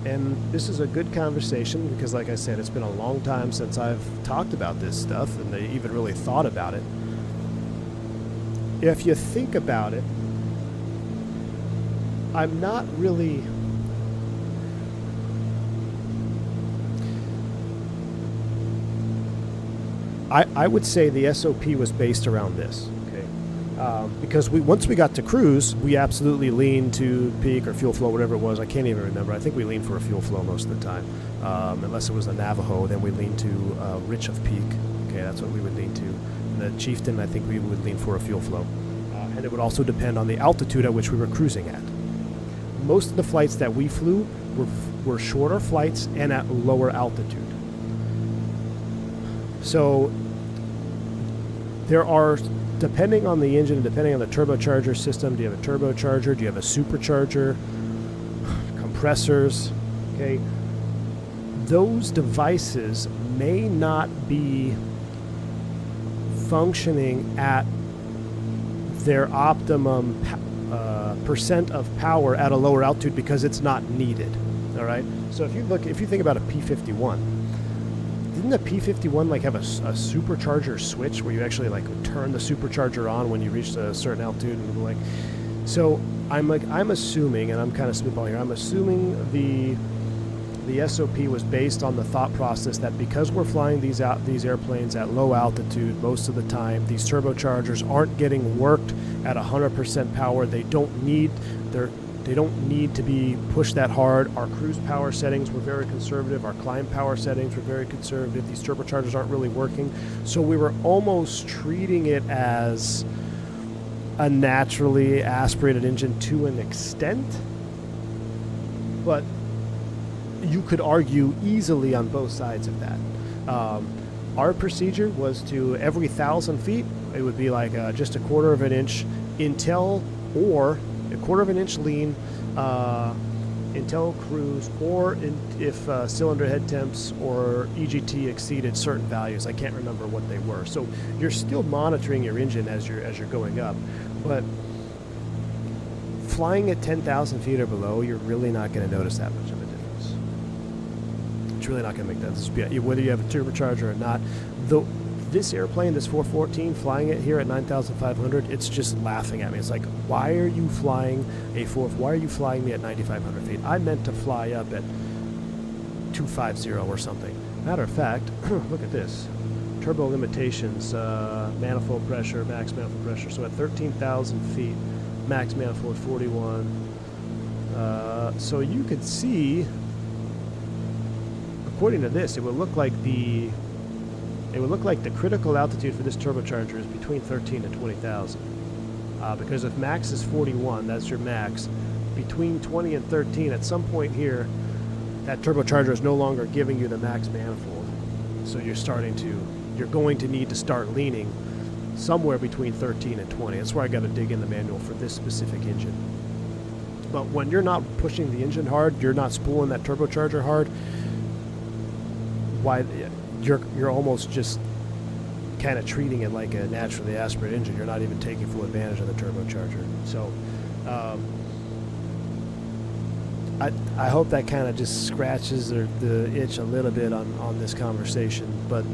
S1: and this is a good conversation because, like I said, it's been a long time since I've talked about this stuff and they even really thought about it. If you think about it, I'm not really... I would say the SOP was based around this, okay? Because once we got to cruise, we absolutely leaned to peak or fuel flow, whatever it was. I can't even remember. I think we leaned for a fuel flow most of the time. Unless it was the Navajo, then we leaned to rich of peak. Okay, that's what we would lean to. And the Chieftain, I think we would lean for a fuel flow. And it would also depend on the altitude at which we were cruising at. Most of the flights that we flew were shorter flights and at lower altitude. So there are, depending on the engine, depending on the turbocharger system, do you have a turbocharger, do you have a supercharger, compressors, okay? Those devices may not be functioning at their optimum percent of power at a lower altitude because it's not needed, all right? So if you think about a P-51, didn't the P-51 like have a supercharger switch where you actually like turn the supercharger on when you reach a certain altitude and like? So I'm assuming, and I'm kind of spitballing here, I'm assuming the SOP was based on the thought process that because we're flying these airplanes at low altitude most of the time, these turbochargers aren't getting worked at 100% power. They don't need to be pushed that hard. Our cruise power settings were very conservative. Our climb power settings were very conservative. These turbochargers aren't really working. So we were almost treating it as a naturally aspirated engine to an extent. But you could argue easily on both sides of that. Our procedure was to every 1,000 feet, it would be like just a quarter of an inch intel or a quarter of an inch lean, intel cruise, or if cylinder head temps or EGT exceeded certain values. I can't remember what they were. So you're still monitoring your engine as you're going up, but flying at 10,000 feet or below, you're really not going to notice that much of a difference. It's really not going to make that. Whether you have a turbocharger or not, this airplane, this 414, flying it here at 9,500, it's just laughing at me. It's like, why are you flying why are you flying me at 9,500 feet? I meant to fly up at 250 or something. Matter of fact, look at this. Turbo limitations, manifold pressure, max manifold pressure. So at 13,000 feet, max manifold 41. So you could see, according to this, it would look like the critical altitude for this turbocharger is between 13 and 20,000. Because if max is 41, that's your max. Between 20 and 13, at some point here, that turbocharger is no longer giving you the max manifold. So you're going to need to start leaning somewhere between 13 and 20. That's where I got to dig in the manual for this specific engine. But when you're not pushing the engine hard, you're not spooling that turbocharger hard, you're almost just kind of treating it like a naturally aspirated engine. You're not even taking full advantage of the turbocharger. So I hope that kind of just scratches the itch a little bit on this conversation. But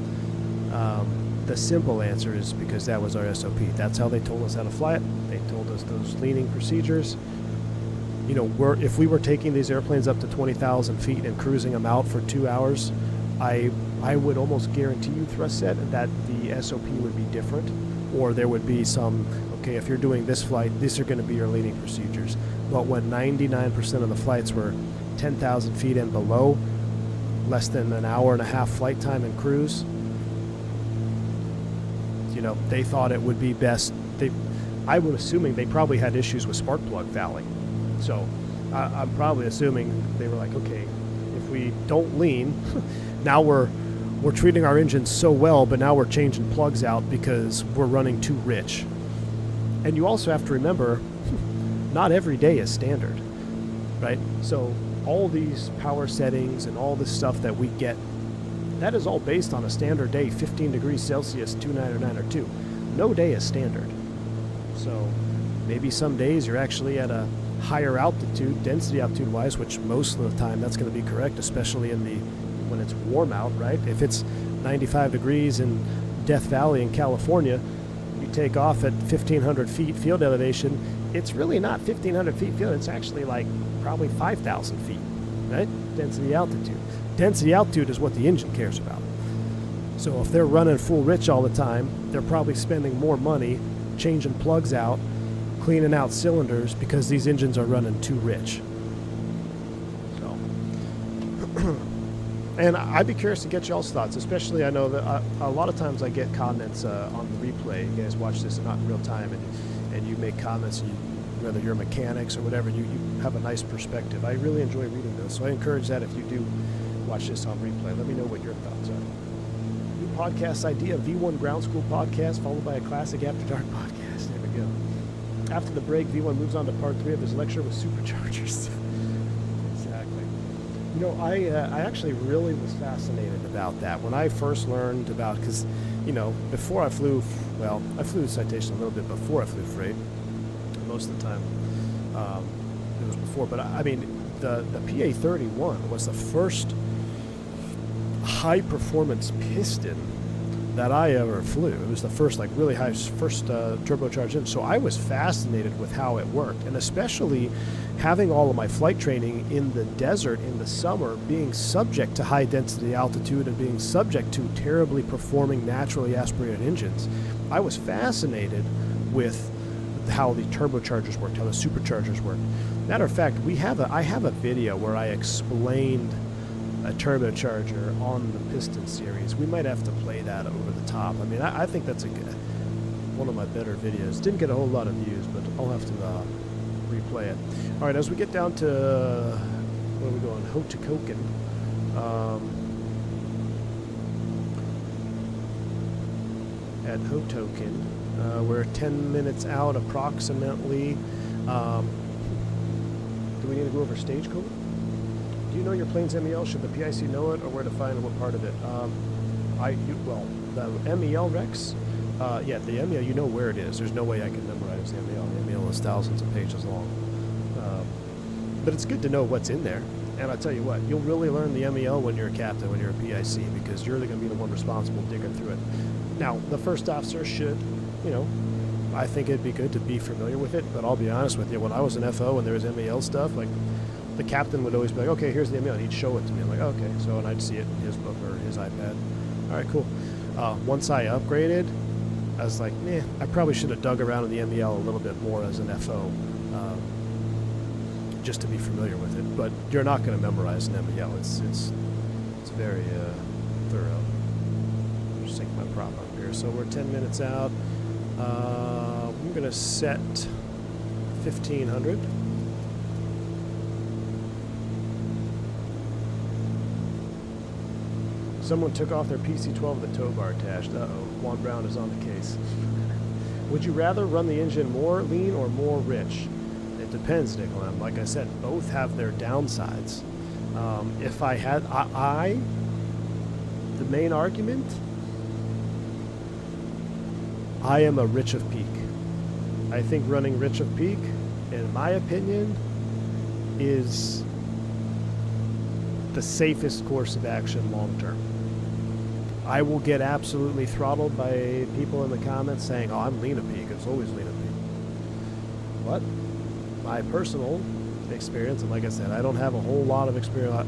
S1: the simple answer is because that was our SOP. That's how they told us how to fly it. They told us those leaning procedures. You know, if we were taking these airplanes up to 20,000 feet and cruising them out for 2 hours, I would almost guarantee you, Thrust set, that the SOP would be different, or there would be some, okay, if you're doing this flight, these are going to be your leading procedures. But when 99% of the flights were 10,000 feet and below, less than an hour and a half flight time and cruise, you know, they thought it would be best. I would assuming they probably had issues with spark plug fouling. So I'm probably assuming they were like, okay, if we don't lean, now we're treating our engines so well, but now we're changing plugs out because we're running too rich. And you also have to remember, not every day is standard, right? So all these power settings and all this stuff that we get, that is all based on a standard day, 15 degrees Celsius, 299 or 2. No day is standard. So maybe some days you're actually at a higher altitude, density altitude wise, which most of the time that's going to be correct, especially in the when it's warm out, right? If it's 95 degrees in Death Valley in California, you take off at 1,500 feet field elevation, it's really not 1,500 feet field, it's actually like probably 5,000 feet, right? Density altitude. Density altitude is what the engine cares about. So if they're running full rich all the time, they're probably spending more money changing plugs out, cleaning out cylinders, because these engines are running too rich. So, and I'd be curious to get y'all's thoughts, especially I know that a lot of times I get comments on the replay. You guys watch this not in real time, and you make comments, whether you're mechanics or whatever, you have a nice perspective. I really enjoy reading those, so I encourage that if you do watch this on replay. Let me know what your thoughts are. New podcast idea, V1 Ground School podcast, followed by a classic After Dark podcast. There we go. After the break, V1 moves on to part 3 of his lecture with superchargers. Exactly. You know, I actually really was fascinated about that when I first learned about, because, you know, before I flew, well, I flew Citation a little bit before I flew freight. Most of the time it was before, but I mean, the PA-31 was the first high-performance piston that I ever flew. It was the first, like, really high, first turbocharged engine. So I was fascinated with how it worked, and especially having all of my flight training in the desert in the summer, being subject to high density altitude and being subject to terribly performing naturally aspirated engines. I was fascinated with how the turbochargers worked, how the superchargers worked. Matter of fact, I have a video where I explained a turbocharger on the piston series. We might have to play that over the top. I mean, I think that's one of my better videos. Didn't get a whole lot of views, but I'll have to replay it. All right, as we get down to, where are we going? Hotokoken. At Hotoken, we're 10 minutes out approximately. Do we need to go over stage code? Do you know your plane's MEL? Should the PIC know it, or where to find what part of it? Well, the MEL Rex, yeah, the MEL, you know where it is. There's no way I can memorize the MEL. The MEL is thousands of pages long. But it's good to know what's in there. And I tell you what, you'll really learn the MEL when you're a captain, when you're a PIC, because you're going to be the one responsible digging through it. Now, the first officer should, you know, I think it'd be good to be familiar with it, but I'll be honest with you, when I was an FO and there was MEL stuff, like, the captain would always be like, okay, here's the MEL, and he'd show it to me. I'm like, oh, okay, so, and I'd see it in his book or his iPad. All right, cool. Once I upgraded, I was like, I probably should have dug around in the MEL a little bit more as an FO, just to be familiar with it. But you're not going to memorize an MEL. It's very thorough. Just sync my prop up here. So we're 10 minutes out. I'm going to set 1500. Someone took off their PC-12 with a tow bar attached. Uh-oh. Juan Brown is on the case. Would you rather run the engine more lean or more rich? It depends, Nicolam. Like I said, both have their downsides. If I had... the main argument, I am a rich of peak. I think running rich of peak, in my opinion, is the safest course of action long term. I will get absolutely throttled by people in the comments saying, oh, I'm lean of peak. It's always lean of peak. What? My personal experience, and like I said, I don't have a whole lot of experience.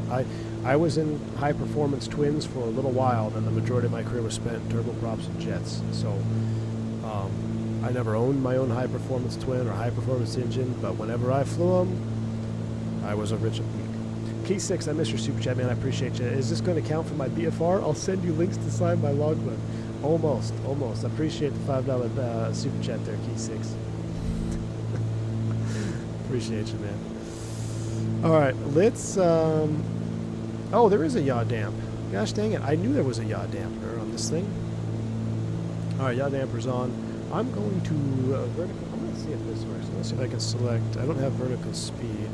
S1: I was in high-performance twins for a little while, and the majority of my career was spent in turboprops and jets. So I never owned my own high-performance twin or high-performance engine, but whenever I flew them, I was a rich of peak. Key 6, I missed your super chat, man. I appreciate you. Is this going to count for my BFR? I'll send you links to sign my logbook. Almost. I appreciate the $5 super chat there, Key 6. Appreciate you, man. All right, let's... oh, there is a yaw damp. Gosh dang it. I knew there was a yaw dampener on this thing. All right, yaw damper's on. I'm going to vertical... I'm going to see if this works. Let's see if I can select... I don't have vertical speed.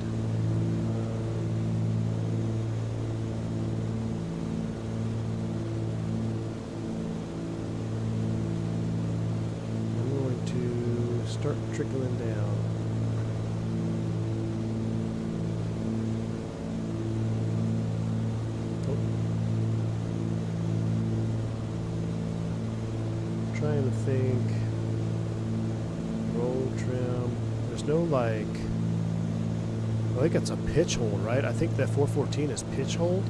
S1: I'm going to start trickling down. trying to think. Roll trim. There's no like. I think it's a pitch hold, right? I think that 414 is pitch hold.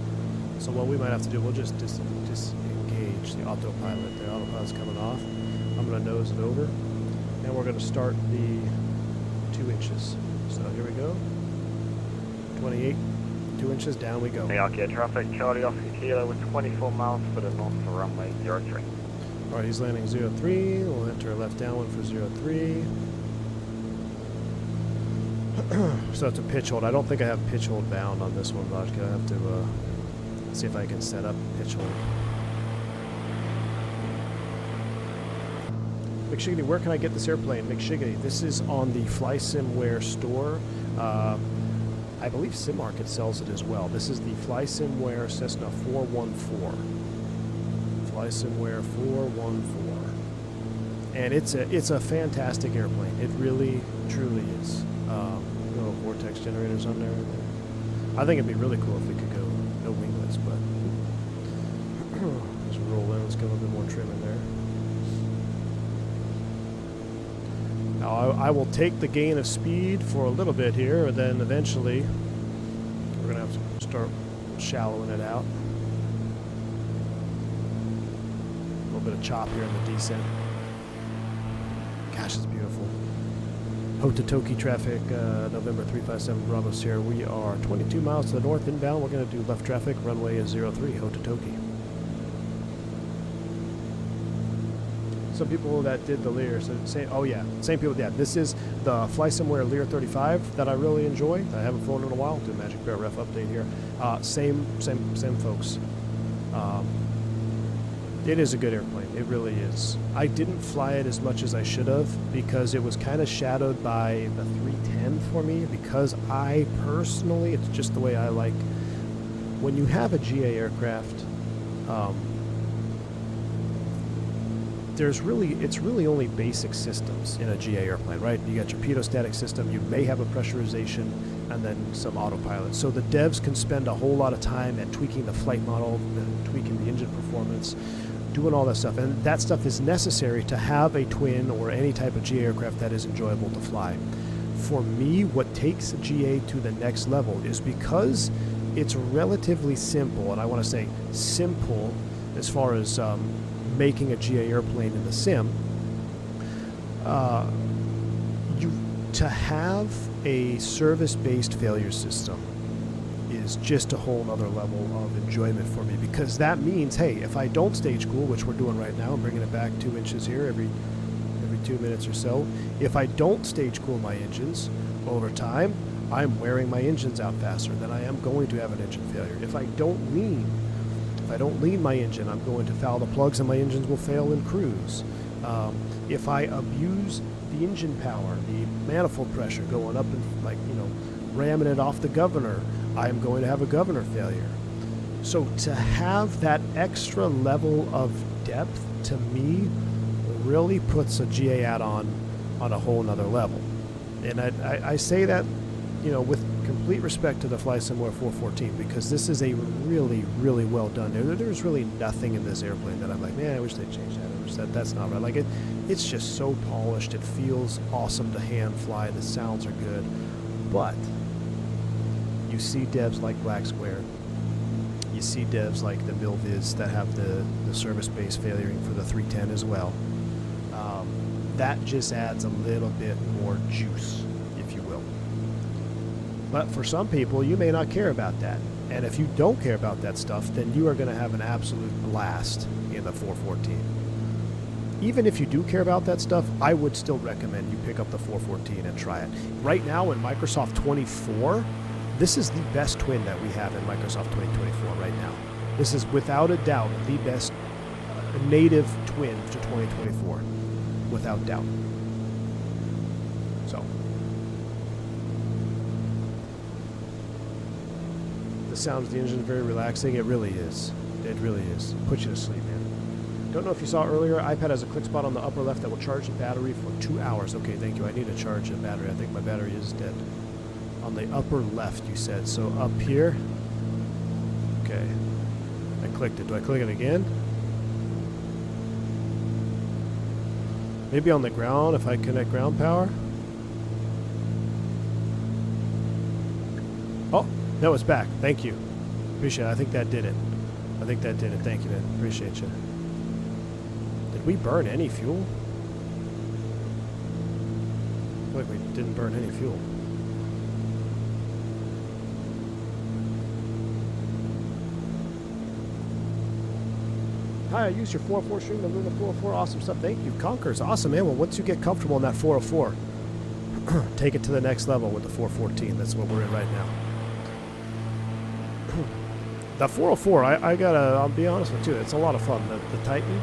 S1: So what we might have to do, we'll just disengage the autopilot. The autopilot's coming off. I'm going to nose it over. And we're going to start the 2 inches. So here we go. 28. 2 inches, down we go.
S2: New York Air Traffic, Charlie Oscar Kilo with 24 miles for the north for runway 03.
S1: Alright, he's landing 03. We'll enter left downwind for 03. So it's a pitch hold. I don't think I have pitch hold bound on this one, Vodka. I have to see if I can set up pitch hold. McShiggity, where can I get this airplane? McShiggity, this is on the FlySimware store. I believe SimMarket sells it as well. This is the FlySimware Cessna 414. FlySimware 414. And it's a fantastic airplane. It really, truly is. No vortex generators on there. I think it'd be really cool if we could go no winglets, but just roll in. Let's get a little bit more trim in there. Now I will take the gain of speed for a little bit here, and then eventually we're going to have to start shallowing it out. A little bit of chop here in the descent. Gosh, it's beautiful. Hototoki traffic, November 357 Bravo Sierra. We are 22 miles to the north inbound. We're going to do left traffic. Runway is 03, Hototoki. Some people that did the Lear, so say, oh yeah, same people. Yeah, this is the FlySimware Lear 35 that I really enjoy. I haven't flown in a while. Do a Magic Bear Ref update here. Same folks. It is a good airplane. It really is. I didn't fly it as much as I should have because it was kind of shadowed by the 310 for me, because I personally, it's just the way I like. When you have a GA aircraft, it's really only basic systems in a GA airplane, right? You got your pitot-static system, you may have a pressurization, and then some autopilot. So the devs can spend a whole lot of time at tweaking the flight model, and tweaking the engine performance, doing all that stuff. And that stuff is necessary to have a twin or any type of GA aircraft that is enjoyable to fly. For me, what takes GA to the next level is because it's relatively simple, and I want to say simple as far as making a GA airplane in the sim. To have a service-based failure system is just a whole other level of enjoyment for me, because that means, hey, if I don't stage cool, which we're doing right now, I'm bringing it back 2 inches here every 2 minutes or so. If I don't stage cool my engines over time, I'm wearing my engines out faster. Then I am going to have an engine failure. If I don't lean my engine, I'm going to foul the plugs and my engines will fail in cruise. If I abuse the engine power, the manifold pressure going up and ramming it off the governor, I'm going to have a governor failure. So to have that extra level of depth, to me, really puts a GA add-on on a whole nother level. And I say that, with complete respect to the FlySimware 414, because this is a really, really well done. There's really nothing in this airplane that I'm like, man, I wish they'd change that. I wish that's not right. Like it's just so polished. It feels awesome to hand fly. The sounds are good, but you see devs like Black Square. You see devs like the Milviz that have the service-based failuring for the 310 as well. That just adds a little bit more juice, if you will. But for some people, you may not care about that. And if you don't care about that stuff, then you are going to have an absolute blast in the 414. Even if you do care about that stuff, I would still recommend you pick up the 414 and try it. Right now in Microsoft 24, this is the best twin that we have in Microsoft 2024 right now. This is without a doubt the best native twin to 2024, without doubt. So, the sound of the engine is very relaxing. It really is. It really is. Puts you to sleep, man. Don't know if you saw earlier, iPad has a click spot on the upper left that will charge the battery for 2 hours. Okay, thank you. I need to charge the battery. I think my battery is dead. On the upper left, you said. So up here. Okay. I clicked it. Do I click it again? Maybe on the ground if I connect ground power. Oh, no, it's back. Thank you. Appreciate it. I think that did it. I think that did it. Thank you, man. Appreciate you. Did we burn any fuel? I feel like we didn't burn any fuel. Hi, I used your 404 stream to move the 404. Awesome stuff. Thank you. Conquer's awesome, man. Well, once you get comfortable in that 404, take it to the next level with the 414. That's what we're in right now. The 404, I'll be honest with you, it's a lot of fun. The Titan,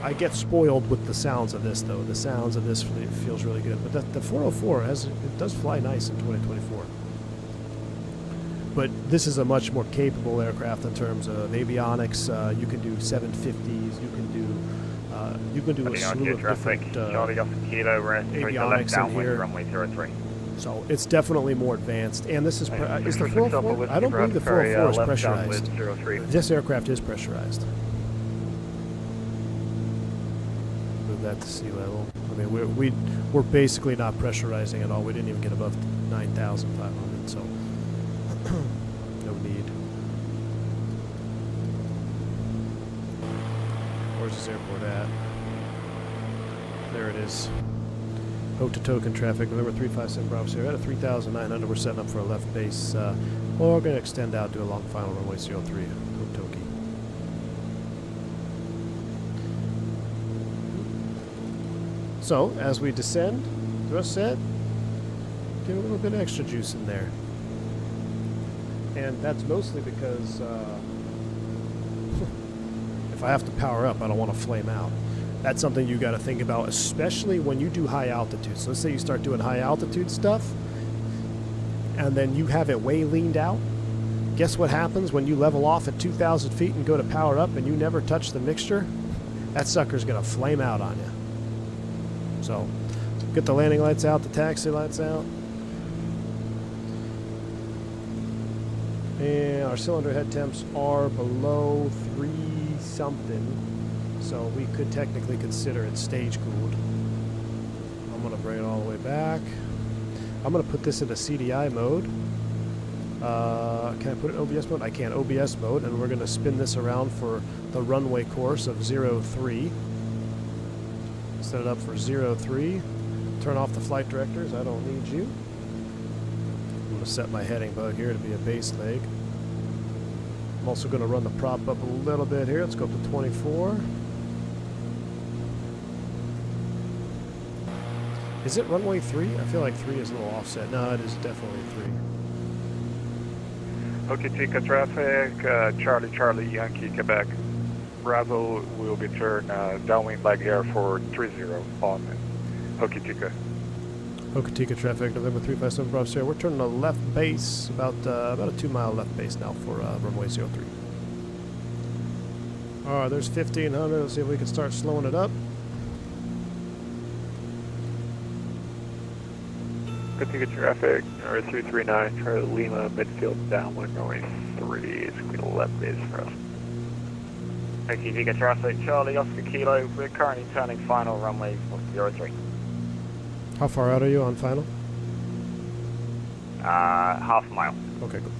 S1: I get spoiled with the sounds of this, though. The sounds of this feels really good. But the 404, it does fly nice in 2024. But this is a much more capable aircraft in terms of avionics. You can do 750s. You can do a slew of different avionics in here.
S2: Runway 03.
S1: So it's definitely more advanced. And this is the 404. I don't believe the 404 is pressurized. This aircraft is pressurized. Move that to sea level. I mean, we're basically not pressurizing at all. We didn't even get above 9,500. So. No need. Where's this airport at? There it is. Token traffic, November 357 Bravo Sierra at 3,900. We're setting up for a left base. Well, we're going to extend out to a long final runway 03. Hotoki. So, as we descend, thrust set, get a little bit extra juice in there. And that's mostly because if I have to power up, I don't want to flame out. That's something you got to think about, especially when you do high altitude. So let's say you start doing high altitude stuff, and then you have it way leaned out. Guess what happens when you level off at 2,000 feet and go to power up and you never touch the mixture? That sucker's going to flame out on you. So get the landing lights out, the taxi lights out. And our cylinder head temps are below 3 something, so we could technically consider it stage cooled. I'm going to bring it all the way back. I'm going to put this into CDI mode. Can I put it in OBS mode? I can. OBS mode, and we're going to spin this around for the runway course of 03. Set it up for 03. Turn off the flight directors. I don't need you. I'm going to set my heading bug here to be a base leg. I'm also going to run the prop up a little bit here. Let's go up to 24. Is it runway 3? I feel like 3 is a little offset. No, it is definitely 3.
S2: Hokitika traffic, Charlie, Yankee, Quebec. Bravo will be turned downwind leg air for 30 on Hokitika.
S1: Hokitika traffic, November 357 Bravo Sierra. We're turning a left base, about a 2-mile left base now for runway 03. Alright, there's 1,500. Let's see if we can start slowing it up.
S2: Hokitika traffic, number 339, Charlie Lima, midfield downwind, runway 3. It's going to be the left base for us.
S4: Hokitika traffic, Charlie, Oscar Kilo. We're currently turning final runway 03.
S1: How far out are you on final?
S4: Half a mile.
S1: Okay, cool.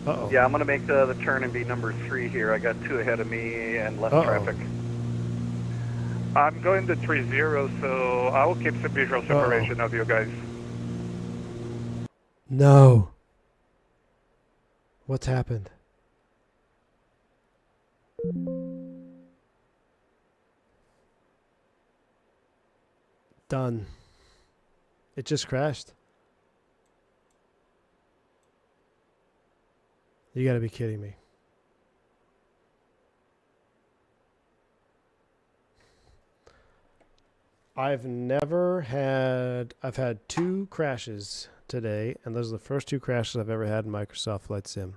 S1: Uh-oh.
S5: Yeah, I'm going to make the turn and be number 3 here. I got 2 ahead of me and left traffic.
S2: I'm going to 30, so I will keep some visual separation of you guys.
S1: No. What's happened? Done. It just crashed. You gotta be kidding me. I've had 2 crashes today, and those are the first 2 crashes I've ever had in Microsoft Flight Sim.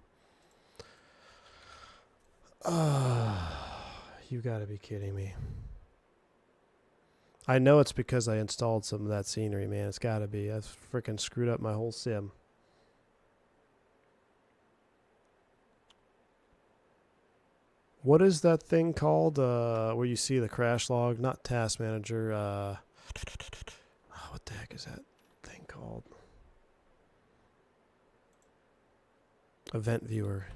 S1: You gotta be kidding me. I know it's because I installed some of that scenery, man. It's gotta be. I've freaking screwed up my whole sim. What is that thing called where you see the crash log? Not task manager. What the heck is that thing called? Event viewer.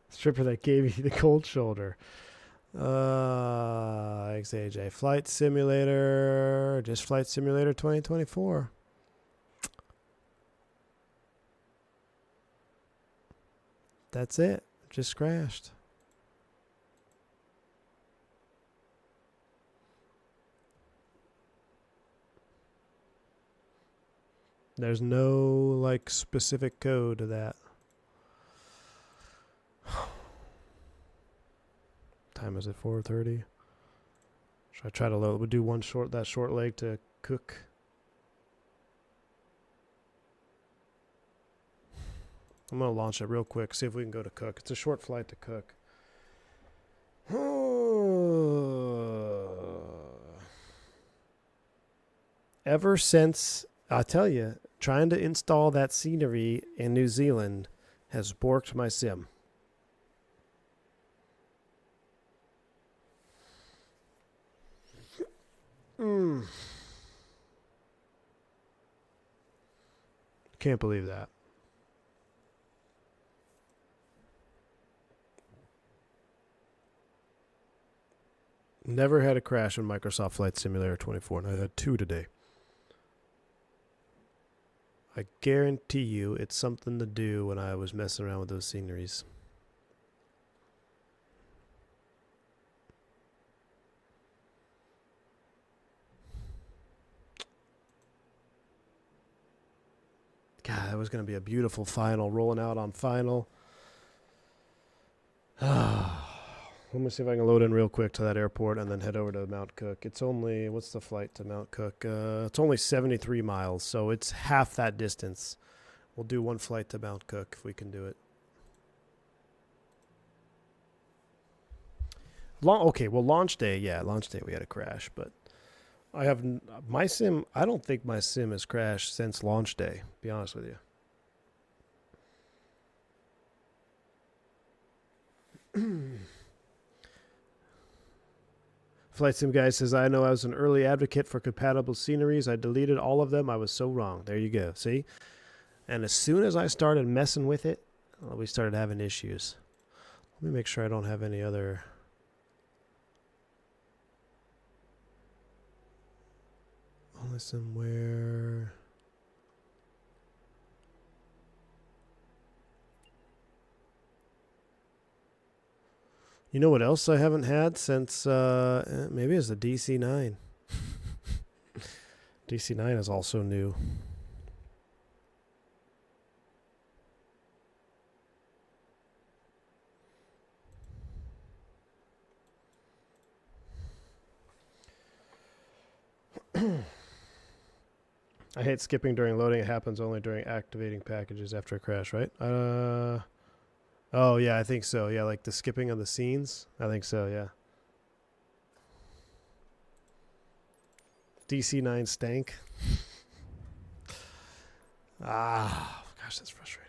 S1: Stripper that gave you the cold shoulder. XAJ. Flight Simulator. Just Flight Simulator 2024. That's it. Just crashed. There's no like specific code to that. Time is it? 4:30. Should I try to load? We'll do that short leg to cook. I'm gonna launch it real quick. See if we can go to cook. It's a short flight to cook. Ever since, I tell you, trying to install that scenery in New Zealand has borked my sim. Can't believe that. Never had a crash in Microsoft Flight Simulator 24, and I had 2 today. I guarantee you it's something to do when I was messing around with those sceneries. God, that was going to be a beautiful final, rolling out on final. Let me see if I can load in real quick to that airport and then head over to Mount Cook. It's only, what's the flight to Mount Cook? It's only 73 miles, so it's half that distance. We'll do 1 flight to Mount Cook if we can do it. Okay, well, launch day, yeah, launch day we had a crash, but I have my sim. I don't think my sim has crashed since launch day. To be honest with you. Flight sim guy says, I know I was an early advocate for compatible sceneries. I deleted all of them. I was so wrong. There you go. See? And as soon as I started messing with it, we started having issues. Let me make sure I don't have any other. Only somewhere. You know what else I haven't had since, maybe it's the DC-9. DC-9 is also new. I hate skipping during loading. It happens only during activating packages after a crash, right? Oh, yeah, I think so. Yeah, like the skipping of the scenes. I think so, yeah. DC-9 stank. Gosh, that's frustrating.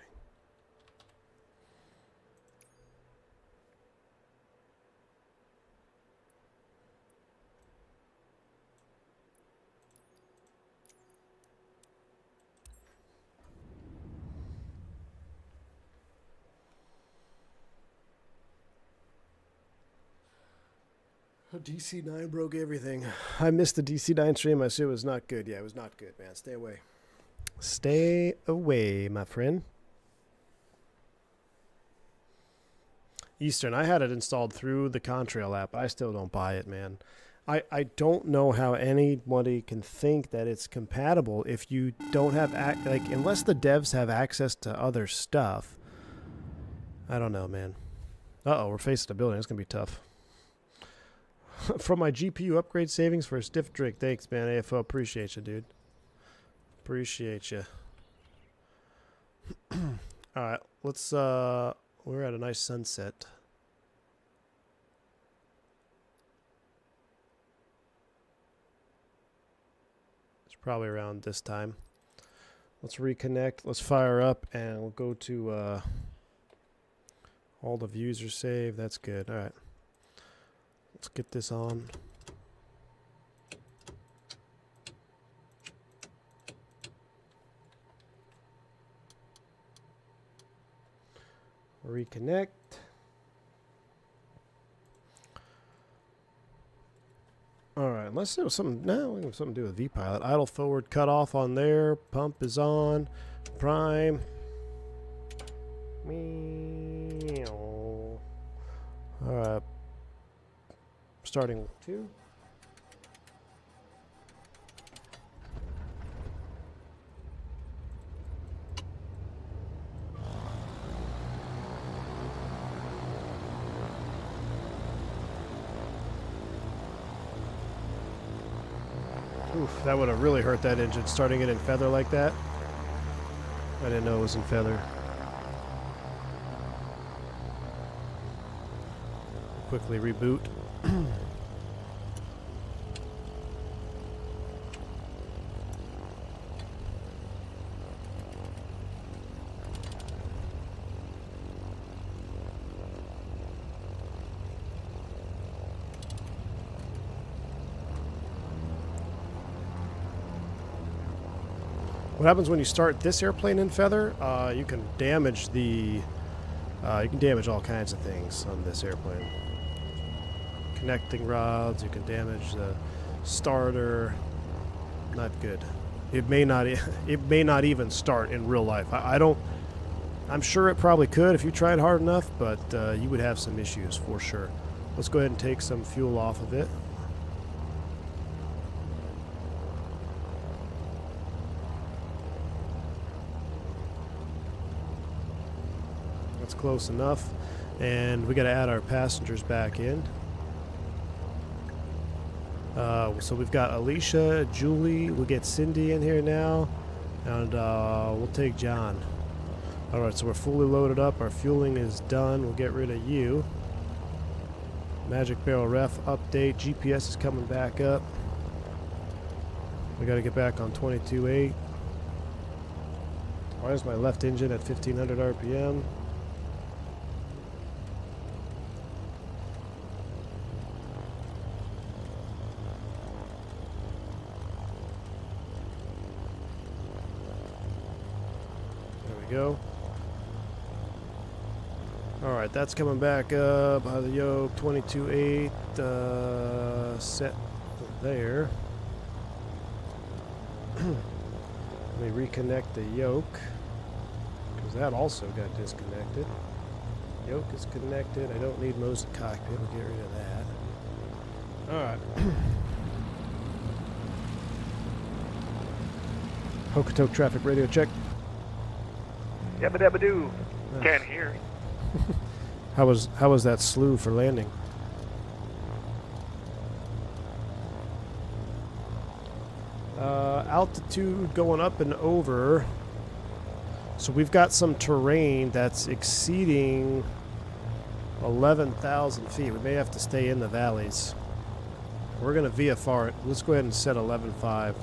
S1: DC-9 broke everything. I missed the DC-9 stream. I said it was not good. Yeah, it was not good, man. Stay away. Stay away, my friend. Eastern, I had it installed through the Contrail app. I still don't buy it, man. I don't know how anybody can think that it's compatible if you don't have, unless the devs have access to other stuff. I don't know, man. Uh-oh, we're facing a building. It's going to be tough. From my GPU upgrade savings for a stiff drink. Thanks, man. AFO, appreciate you, dude. Appreciate you. All right, let's, we're at a nice sunset. It's probably around this time. Let's reconnect. Let's fire up, and we'll go to all the views are saved. That's good. All right. Let's get this on. Reconnect. All right, unless there was something. No, we have something to do with V-pilot. Idle forward cutoff on there. Pump is on. Prime. Meow. All right. Starting with 2. Oof, that would have really hurt that engine, starting it in feather like that. I didn't know it was in feather. Quickly reboot. What happens when you start this airplane in feather? You can damage the. You can damage all kinds of things on this airplane. Connecting rods. You can damage the starter. Not good. It may not. It may not even start in real life. I don't. I'm sure it probably could if you tried hard enough, but you would have some issues for sure. Let's go ahead and take some fuel off of it. That's close enough, and we got to add our passengers back in. So we've got Alicia, Julie, we'll get Cindy in here now, and we'll take John. Alright, so we're fully loaded up, our fueling is done, we'll get rid of you. Magic Barrel Ref update, GPS is coming back up. We got to get back on 22.8. Why is my left engine at 1500 RPM? Go. Alright, that's coming back up. Out of the yoke, 22.8 set there. Let me reconnect the yoke, because that also got disconnected. Yoke is connected. I don't need Moza cockpit. We'll get rid of that. Alright. Hokutoke traffic radio check.
S5: Yabba dabba doo. Can't hear.
S1: How was that slew for landing? Altitude going up and over. So we've got some terrain that's exceeding 11,000 feet. We may have to stay in the valleys. We're going to VFR it. Let's go ahead and set 11.5.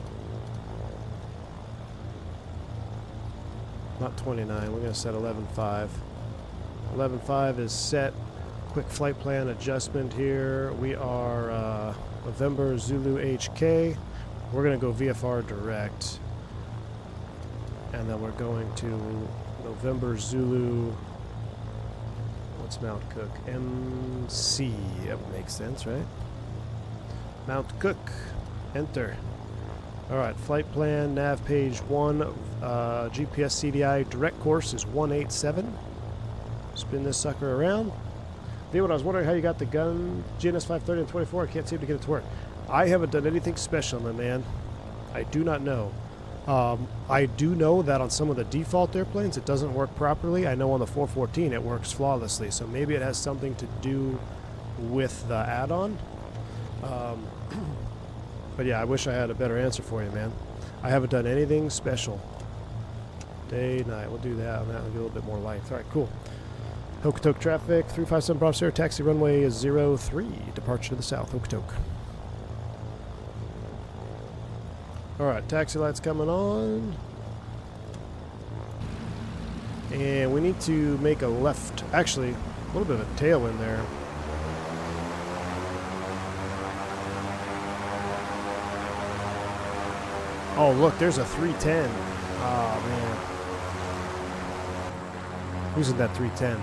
S1: Not 29, we're going to set 11.5. 11.5 is set. Quick flight plan adjustment here. We are November Zulu HK. We're going to go VFR direct. And then we're going to November Zulu. What's Mount Cook? MC. That makes sense, right? Mount Cook. Enter. Alright, flight plan, nav page 1, GPS CDI direct course is 187. Spin this sucker around. David, I was wondering how you got the gun, GNS 530 and 24. I can't seem to get it to work. I haven't done anything special, my man. I do not know. I do know that on some of the default airplanes it doesn't work properly. I know on the 414 it works flawlessly, so maybe it has something to do with the add-on. But yeah, I wish I had a better answer for you, man. I haven't done anything special. Day, night. We'll do that. That'll be a little bit more light. All right, cool. Hokutoke traffic, 357 Bravo Sierra. Taxi runway is 03. Departure to the south. Hokutoke. All right, taxi lights coming on. And we need to make a left, actually, a little bit of a tail in there. Oh, look, there's a 310. Oh, man. Who's in that 310?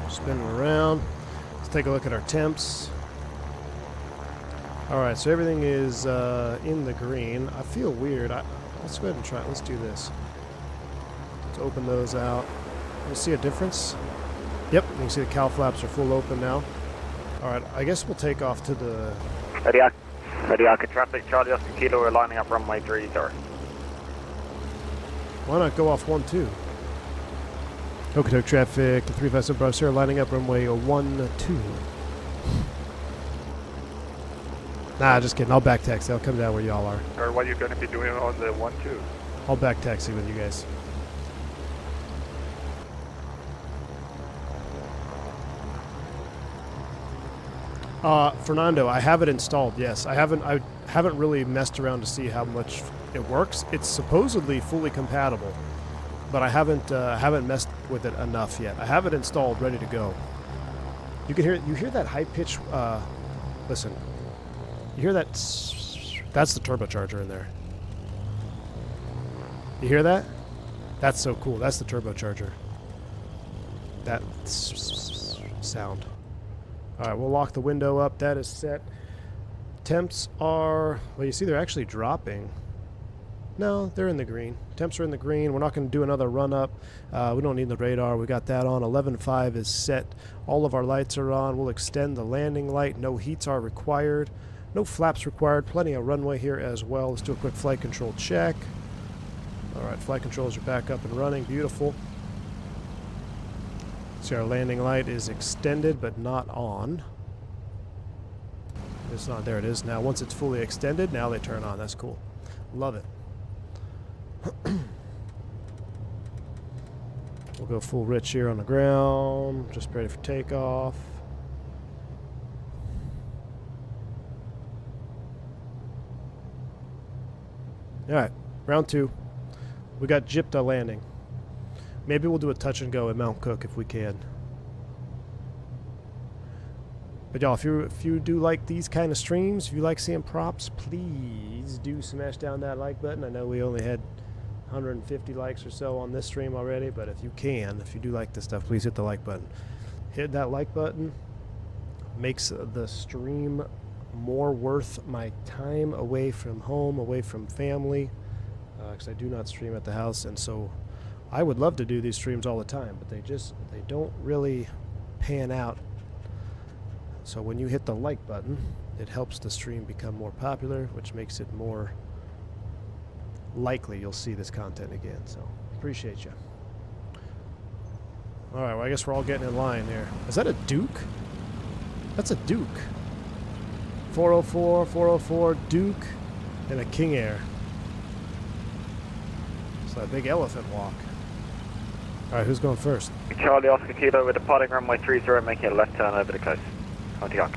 S1: Spinning around. Let's take a look at our temps. Alright, so everything is in the green. I feel weird. Let's go ahead and try it. Let's do this. Let's open those out. You see a difference? Yep, you can see the cowl flaps are full open now. Alright, I guess we'll take off to the...
S4: Avionics traffic, Charlie Oscar Kilo, we're lining up runway 30.
S1: Why not go off 1-2? Toga traffic, 357 Bravo Sierra, lining up runway 1-2. Nah, just kidding. I'll back taxi. I'll come down where y'all are.
S2: Or what you're going to be doing on the 1-2?
S1: I'll back taxi with you guys. Fernando, I have it installed. Yes, I haven't really messed around to see how much it works. It's supposedly fully compatible, but I haven't messed with it enough yet. I have it installed, ready to go. You hear that high pitch. Listen, you hear that? That's the turbocharger in there. You hear that? That's so cool. That's the turbocharger. That sound. All right, we'll lock the window up. That is set. Temps are, well, you see they're actually dropping. No, they're in the green. Temps are in the green. We're not going to do another run up. We don't need the radar. We got that on. 11.5 is set. All of our lights are on. We'll extend the landing light. No heats are required. No flaps required. Plenty of runway here as well. Let's do a quick flight control check. All right, flight controls are back up and running. Beautiful. See, our landing light is extended but not on. It's not. There it is. Now, once it's fully extended, now they turn on. That's cool. Love it. We'll go full rich here on the ground. Just ready for takeoff. All right, round 2. We got gypped a landing. Maybe we'll do a touch and go at Mount Cook if we can. But y'all, if you do like these kind of streams, if you like seeing props, please do smash down that like button. I know we only had 150 likes or so on this stream already, but if you do like this stuff, please hit the like button. Hit that like button. Makes the stream more worth my time away from home, away from family, because I do not stream at the house, and so I would love to do these streams all the time, but they don't really pan out. So when you hit the like button, it helps the stream become more popular, which makes it more likely you'll see this content again. So appreciate you. All right, well, I guess we're all getting in line here. Is that a Duke? That's a Duke. 404, 404, Duke, and a King Air. It's that big elephant walk. All right, who's going first?
S4: Charlie Oscar Kilo with departing runway 30, making a left turn over the coast. Takeoff.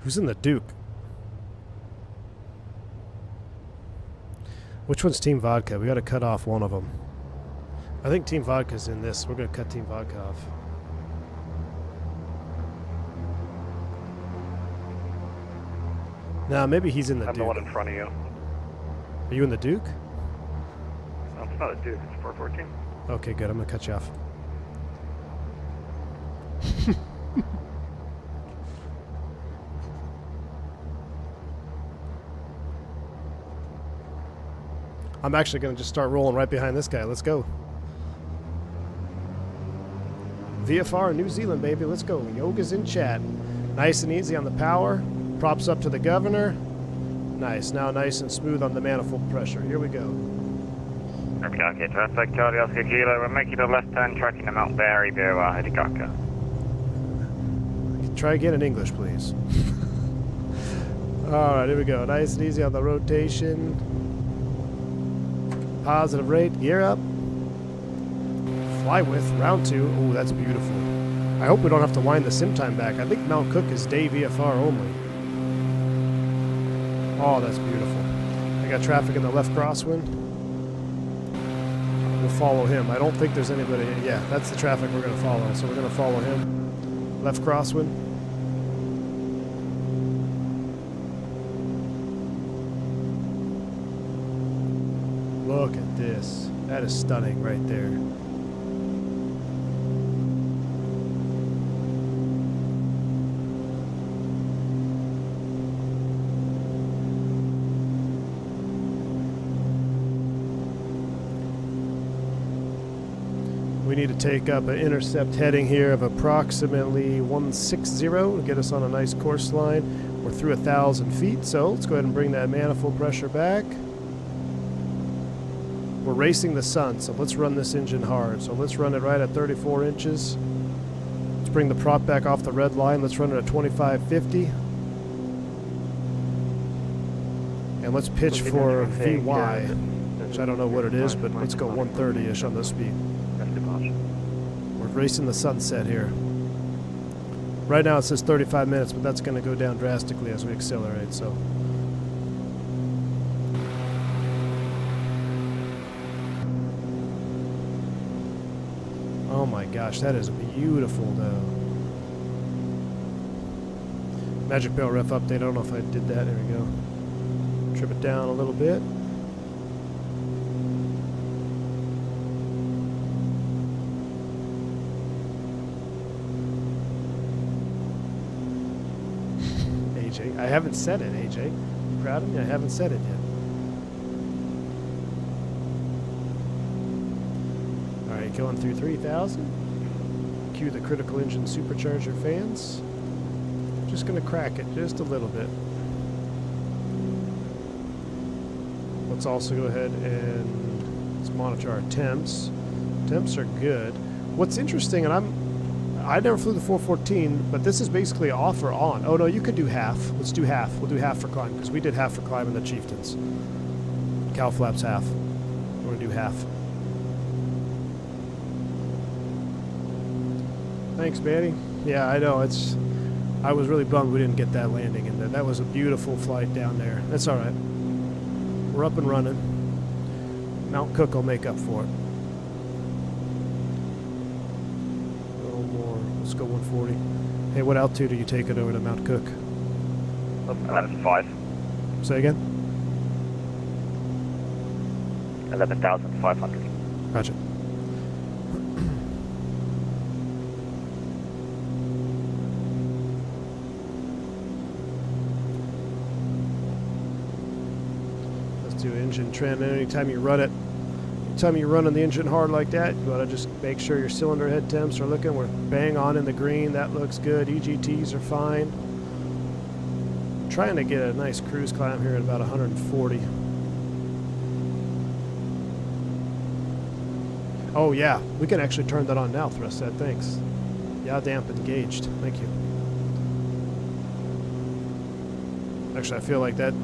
S1: Who's in the Duke? Which one's Team Vodka? We got to cut off one of them. I think Team Vodka's in this. We're going to cut Team Vodka off. Nah, maybe he's in the Duke.
S5: I'm the one in front of you.
S1: Are you in the Duke?
S5: No, it's not a Duke, it's 414.
S1: Okay, good. I'm going to cut you off. I'm actually going to just start rolling right behind this guy. Let's go. VFR New Zealand, baby. Let's go. Yoga's in chat. Nice and easy on the power. Props up to the governor. Nice. Now nice and smooth on the manifold pressure. Here we go.
S4: Okay, traffic, Charlie Oscar Kilo, we're making a left turn, tracking the Mount Berry, Hidikaka.
S1: Try again in English, please. Alright, here we go. Nice and easy on the rotation. Positive rate. Gear up. fly with, round 2. Oh, that's beautiful. I hope we don't have to wind the sim time back. I think Mount Cook is day VFR only. Oh, that's beautiful. I got traffic in the left crosswind. We'll follow him. I don't think there's anybody. Yeah, that's the traffic we're going to follow. So we're going to follow him. Left crosswind. Look at this. That is stunning right there. We need to take up an intercept heading here of approximately 160 to get us on a nice course line. We're through 1,000 feet, so let's go ahead and bring that manifold pressure back. We're racing the sun, so let's run this engine hard. So let's run it right at 34 inches. Let's bring the prop back off the red line. Let's run it at 2550. And let's pitch for VY, which I don't know what it is, but let's go 130-ish on the speed. We're racing the sunset here. Right now it says 35 minutes, but that's going to go down drastically as we accelerate, so. Oh my gosh, that is beautiful though. Magic Bell ref update, I don't know if I did that, there we go. Trip it down a little bit. AJ, I haven't said it, AJ. You proud of me? I haven't said it yet. Alright, going through 3,000. Cue the critical engine supercharger fans. Just going to crack it just a little bit. Let's also go ahead and let's monitor our temps. Temps are good. What's interesting, and I never flew the 414, but this is basically off or on. Oh no, you could do half. Let's do half. We'll do half for climb because we did half for climb in the Chieftains. Cow flaps half. We're gonna do half. Thanks, Manny. Yeah, I know. I was really bummed we didn't get that landing in there. That was a beautiful flight down there. That's all right. We're up and running. Mount Cook will make up for it. A little more. Let's go 140. Hey, what altitude are you taking over to Mount Cook?
S4: 11,500.
S1: Say again?
S4: 11,500.
S1: Gotcha. Do engine trend, and anytime you run it, anytime you're running the engine hard like that, you want to just make sure your cylinder head temps are looking. We're bang on in the green. That looks good. EGTs are fine. I'm trying to get a nice cruise climb here at about 140. Oh yeah, we can actually turn that on now. Thrustmaster, thanks. Yeah, damp engaged. Thank you. Actually, I feel like that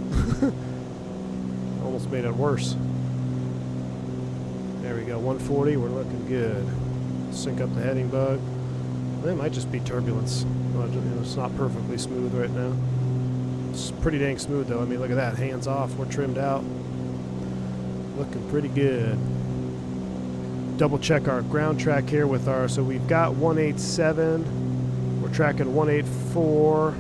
S1: almost made it worse. There we go, 140, we're looking good. Sync up the heading bug. That might just be turbulence. It's not perfectly smooth right now. It's pretty dang smooth though. I mean, look at that, hands off, we're trimmed out. Looking pretty good. Double check our ground track here with our, so we've got 187, we're tracking 184.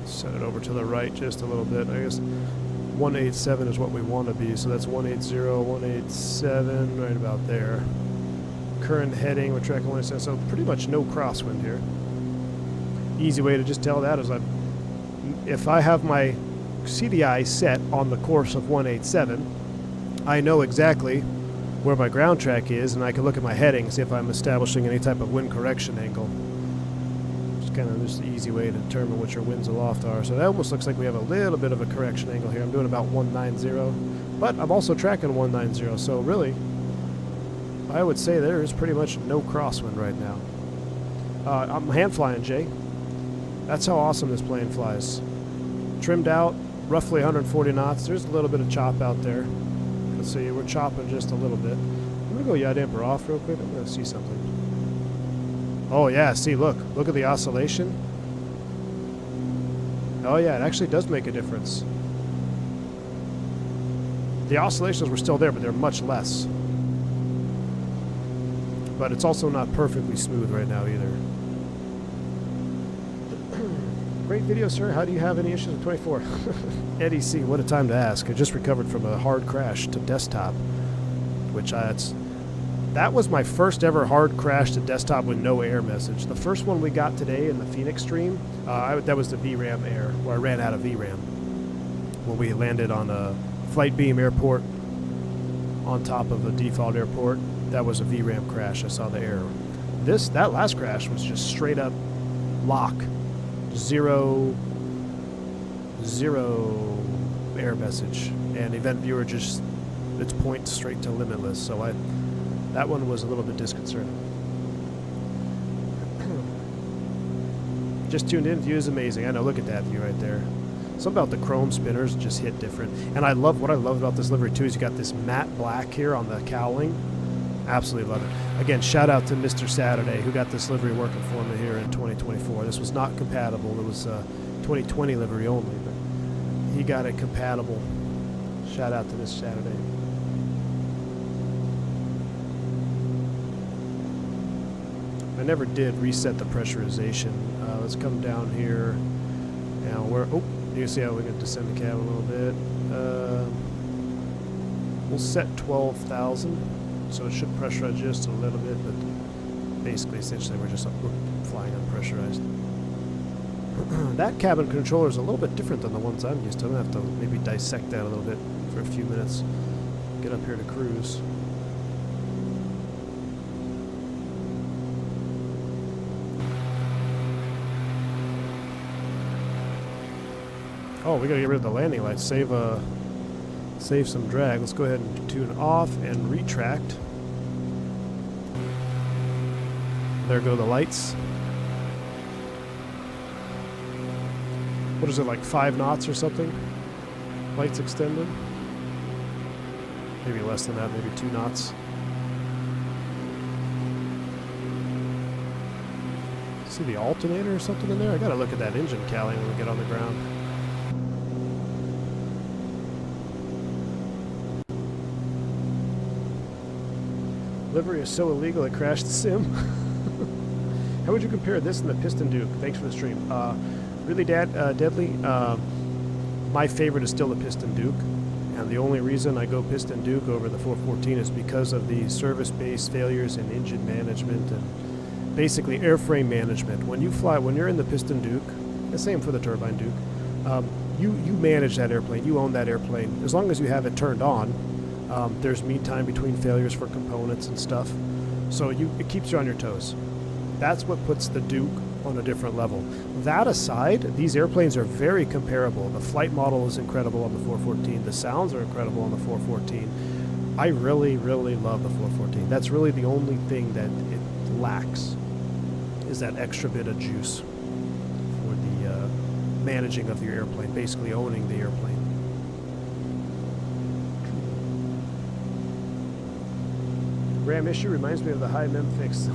S1: Set it over to the right just a little bit. I guess 187 is what we want to be, so that's 180, 187, right about there. Current heading, we're tracking 187, so pretty much no crosswind here. Easy way to just tell that is if I have my CDI set on the course of 187, I know exactly where my ground track is, and I can look at my heading, see if I'm establishing any type of wind correction angle. Kind of just the easy way to determine what your winds aloft are. So that almost looks like we have a little bit of a correction angle here. I'm doing about 190, but I'm also tracking 190. So really, I would say there is pretty much no crosswind right now. I'm hand flying, Jay. That's how awesome this plane flies. Trimmed out, roughly 140 knots. There's a little bit of chop out there. Let's see, we're chopping just a little bit. I'm gonna go yaw damper off real quick. I'm gonna see something. Oh yeah, see, look at the oscillation. Oh yeah, it actually does make a difference. The oscillations were still there, but they're much less. But it's also not perfectly smooth right now either. Great video, sir. How do you have any issues with 24? Eddie C, what a time to ask. I just recovered from a hard crash to desktop, which that was my first ever hard crash to desktop with no error message. The first one we got today in the Fenix stream, that was the VRAM error, where I ran out of VRAM when we landed on a flight beam airport on top of a default airport. That was a VRAM crash. I saw the error. That last crash was just straight up lock. Zero error message, and event viewer just its points straight to limitless. So that one was a little bit disconcerting. Just tuned in. View is amazing. I know. Look at that view right there. Something about the chrome spinners just hit different. And what I love about this livery too is you got this matte black here on the cowling. Absolutely love it. Again, shout out to Mr. Saturday who got this livery working for me here in 2024. This was not compatible. It was 2020 livery only, but he got it compatible. Shout out to Mr. Saturday. I never did reset the pressurization. Let's come down here. Now you can see how we can descend the cab a little bit. We'll set 12,000. So it should pressurize just a little bit, but basically, essentially, we're flying unpressurized. That cabin controller is a little bit different than the ones I'm used to. I'm going to have to maybe dissect that a little bit for a few minutes. Get up here to cruise. Oh, we got to get rid of the landing lights. Save some drag. Let's go ahead and tune off and retract. There go the lights. What is it, like 5 knots or something? Lights extended. Maybe less than that, maybe 2 knots. See the alternator or something in there? I gotta look at that engine cowling when we get on the ground. Livery is so illegal it crashed the sim. How would you compare this and the Piston Duke? Thanks for the stream. Really deadly. My favorite is still the Piston Duke, and the only reason I go Piston Duke over the 414 is because of the service-based failures in engine management and basically airframe management. When you're in the Piston Duke, the same for the Turbine Duke, you manage that airplane. You own that airplane. As long as you have it turned on, there's mean time between failures for components and stuff, so it keeps you on your toes. That's what puts the Duke on a different level. That aside, these airplanes are very comparable. The flight model is incredible on the 414. The sounds are incredible on the 414. I really, really love the 414. That's really the only thing that it lacks, is that extra bit of juice for the managing of your airplane, basically owning the airplane. RAM issue reminds me of the high mem fix.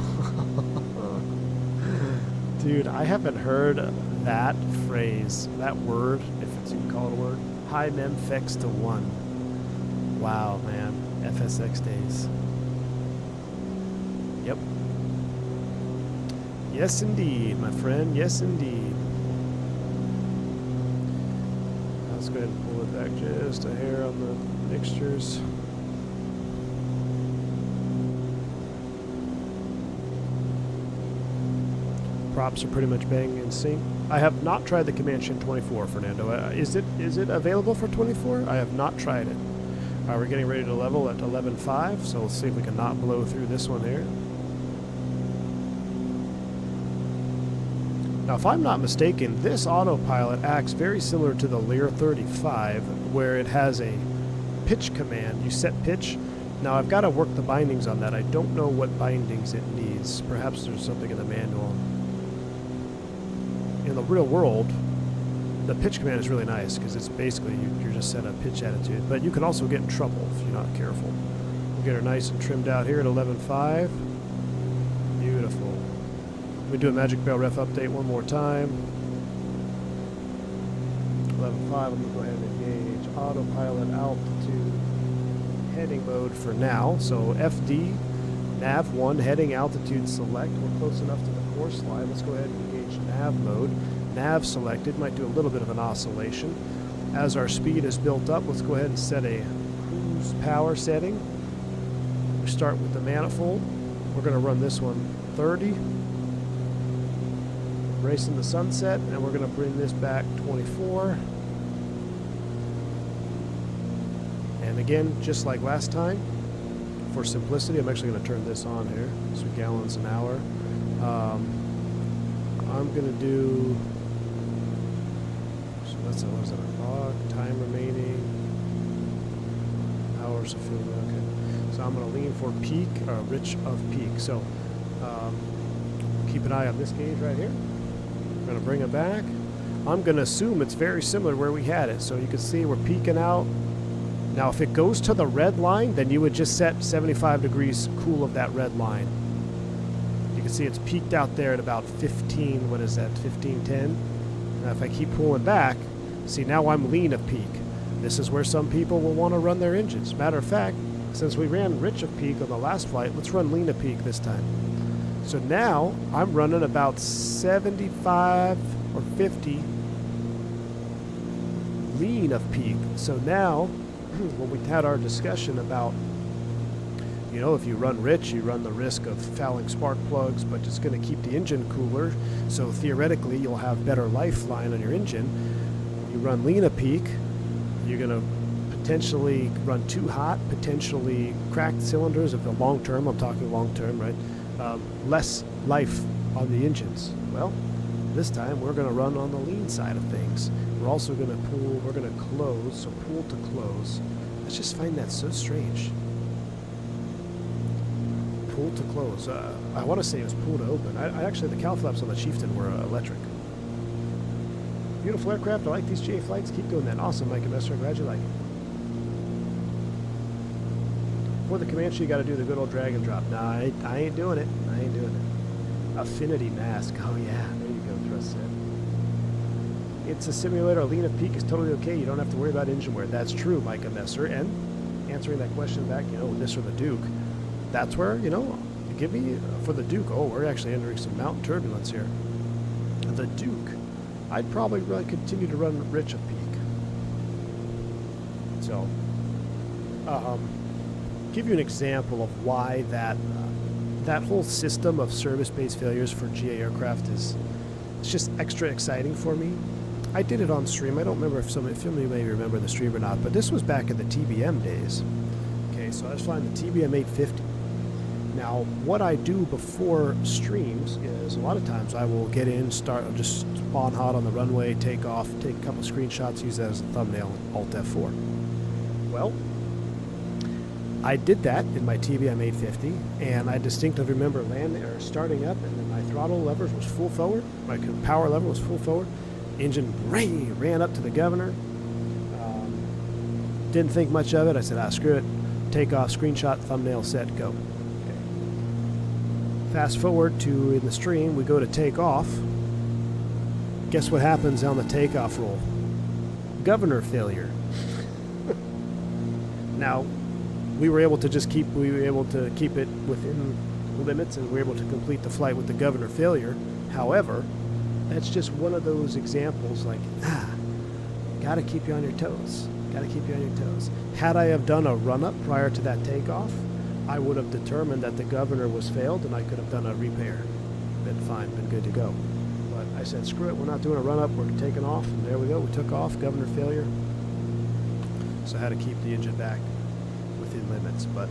S1: Dude, I haven't heard that phrase, that word, if it's you can call it a word. High mem fix to 1. Wow, man. FSX days. Yep. Yes, indeed, my friend. Yes, indeed. Let's go ahead and pull it back just a hair on the mixtures. Props are pretty much bang in sync. I have not tried the Comanche 24, Fernando. Is it available for 24? I have not tried it. We're getting ready to level at 11.5, so let's see if we can not blow through this one here. Now, if I'm not mistaken, this autopilot acts very similar to the Lear 35, where it has a pitch command. You set pitch. Now, I've got to work the bindings on that. I don't know what bindings it needs. Perhaps there's something in the manual. In the real world, the pitch command is really nice because it's basically you're just set a pitch attitude. But you can also get in trouble if you're not careful. We'll get her nice and trimmed out here at 11.5. Beautiful. We do a magic bell ref update one more time. 11.5. I'm going to go ahead and engage autopilot altitude heading mode for now. So FD nav 1 heading altitude select. We're close enough to the course line. Let's go ahead and engage nav mode. Nav selected. Might do a little bit of an oscillation. As our speed is built up, let's go ahead and set a cruise power setting. We start with the manifold. We're going to run this one 30. Racing the sunset, and we're going to bring this back 24. And again, just like last time, for simplicity, I'm actually going to turn this on here. So gallons an hour. I'm going to do, so that's a, what is that, a log, time remaining, hours of fuel, okay. So I'm going to lean for peak, rich of peak. So keep an eye on this gauge right here. I'm going to bring it back. I'm going to assume it's very similar to where we had it. So you can see we're peaking out. Now if it goes to the red line, then you would just set 75 degrees cool of that red line. You can see it's peaked out there at about 15, what is that, 1510? Now if I keep pulling back, see now I'm lean of peak. This is where some people will want to run their engines. Matter of fact, since we ran rich of peak on the last flight, let's run lean of peak this time. So now I'm running about 75 or 50 lean of peak. So now when we had our discussion about, you know, if you run rich, you run the risk of fouling spark plugs, but it's going to keep the engine cooler. So theoretically, you'll have better lifeline on your engine. You run lean of peak, you're going to potentially run too hot, potentially cracked cylinders if the long term, I'm talking long term, right? Less life on the engines. Well, this time we're going to run on the lean side of things. We're also going to pull, we're going to close, so pull to close. I just find that so strange. Pull to close. I want to say it was pull to open. I actually, the cowl flaps on the Chieftain were electric. Beautiful aircraft. I like these GA flights. Keep doing that. Awesome, Mike Investor. Glad you like it. For the Comanche, you got to do the good old drag and drop. Nah, I ain't doing it. I ain't doing it. Affinity mask. Oh yeah, there you go. Thrust set. It's a simulator. A lean of peak is totally okay. You don't have to worry about engine wear. That's true, Mike Investor. And answering that question back, you know, this or the Duke. That's where, you know, give me for the Duke. Oh, we're actually entering some mountain turbulence here. The Duke, I'd probably really continue to run rich of peak. So, give you an example of why that that whole system of service-based failures for GA aircraft it's just extra exciting for me. I did it on stream. I don't remember if some of you may remember the stream or not, but this was back in the TBM days. Okay, so I was flying the TBM 850. Now, what I do before streams is a lot of times I will get in, just spawn hot on the runway, take off, take a couple of screenshots, use that as a thumbnail, Alt F4. Well, I did that in my TBM 850, and I distinctly remember landing or starting up, and then my throttle levers was full forward, my power lever was full forward, engine ran up to the governor. Didn't think much of it. I said, screw it. Take off, screenshot, thumbnail, set, go. Okay. Fast forward to in the stream, we go to take off. Guess what happens on the takeoff roll? Governor failure. Now, we were able to keep it within limits, and we were able to complete the flight with the governor failure. However, that's just one of those examples like, gotta keep you on your toes. Gotta keep you on your toes. Had I have done a run-up prior to that takeoff, I would have determined that the governor was failed, and I could have done a repair. Been fine, been good to go. But I said, screw it, we're not doing a run-up, we're taking off, and there we go, we took off, governor failure. So I had to keep the engine back within limits, but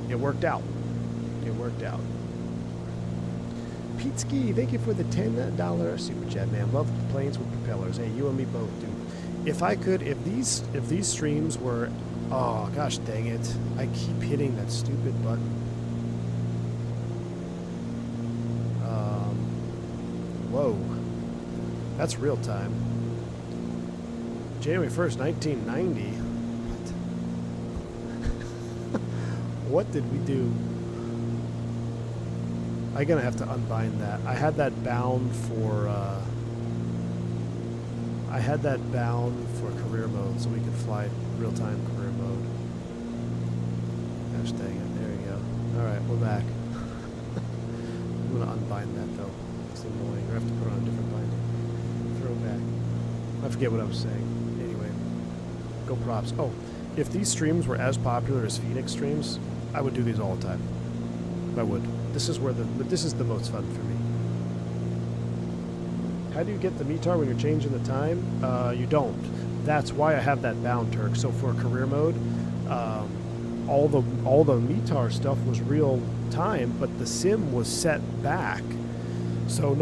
S1: it worked out. It worked out. Pete Ski, thank you for the $10 super chat, man. Love the planes with propellers. Hey, you and me both, dude. If I could, if these streams were, oh gosh dang it, I keep hitting that stupid button. Whoa, that's real time. January 1st, 1990. What did we do? I'm gonna have to unbind that. I had that bound for career mode, so we could fly real-time career mode. Gosh dang it! There you go. All right, we're back. I'm gonna unbind that though. It's annoying. I have to put on a different binding. Throw back. I forget what I was saying. Anyway, go props. Oh, if these streams were as popular as Fenix streams, I would do these all the time. I would. This is the most fun for me. How do you get the METAR when you're changing the time? You don't. That's why I have that bound, Turk. So for career mode, all the METAR stuff was real time, but the sim was set back. So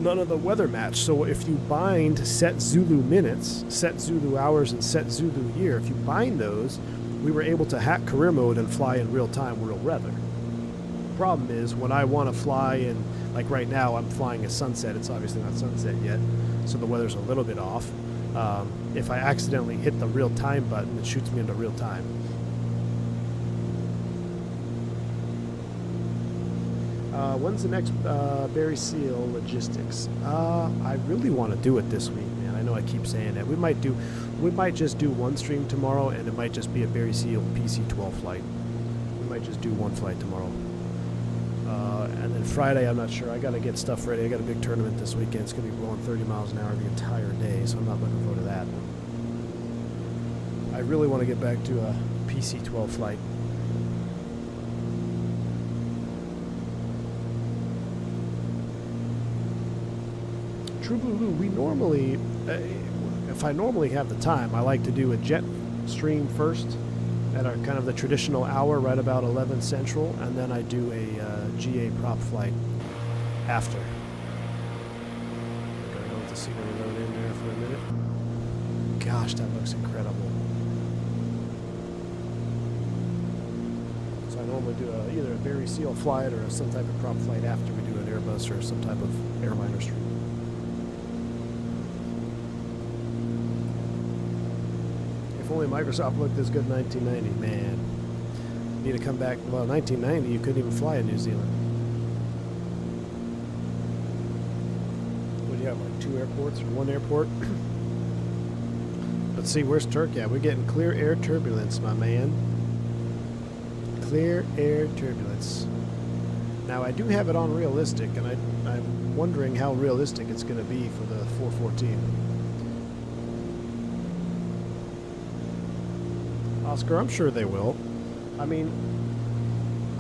S1: none of the weather match. So if you bind set Zulu minutes, set Zulu hours, and set Zulu year, if you bind those, we were able to hack career mode and fly in real time, real weather. Problem is, when I want to fly in, like right now, I'm flying a sunset. It's obviously not sunset yet, so the weather's a little bit off. If I accidentally hit the real time button, it shoots me into real time. When's the next Barry Seal logistics? I really want to do it this week, man. I know I keep saying that. We might just do one stream tomorrow, and it might just be a Barry Seal PC-12 flight. We might just do one flight tomorrow. And then Friday, I'm not sure. I got to get stuff ready. I got a big tournament this weekend. It's going to be blowing 30 miles an hour the entire day, so I'm not looking forward to that. I really want to get back to a PC-12 flight. True Blue Lou, we normally, if I normally have the time, I like to do a jet stream first at our kind of the traditional hour, right about 11 Central, and then I do a GA prop flight after. I'm going to let the scenery load in there for a minute. Gosh, that looks incredible. So I normally do either a Barry Seal flight or some type of prop flight after we do an Airbus or some type of airliner stream. If only Microsoft looked this good in 1990, man. You need to come back. Well, 1990, you couldn't even fly in New Zealand. What do you have, like 2 airports or 1 airport? Let's see, where's Turkey at? We're getting clear air turbulence, my man. Clear air turbulence. Now, I do have it on realistic, and I'm wondering how realistic it's going to be for the 414. Oscar, I'm sure they will. I mean,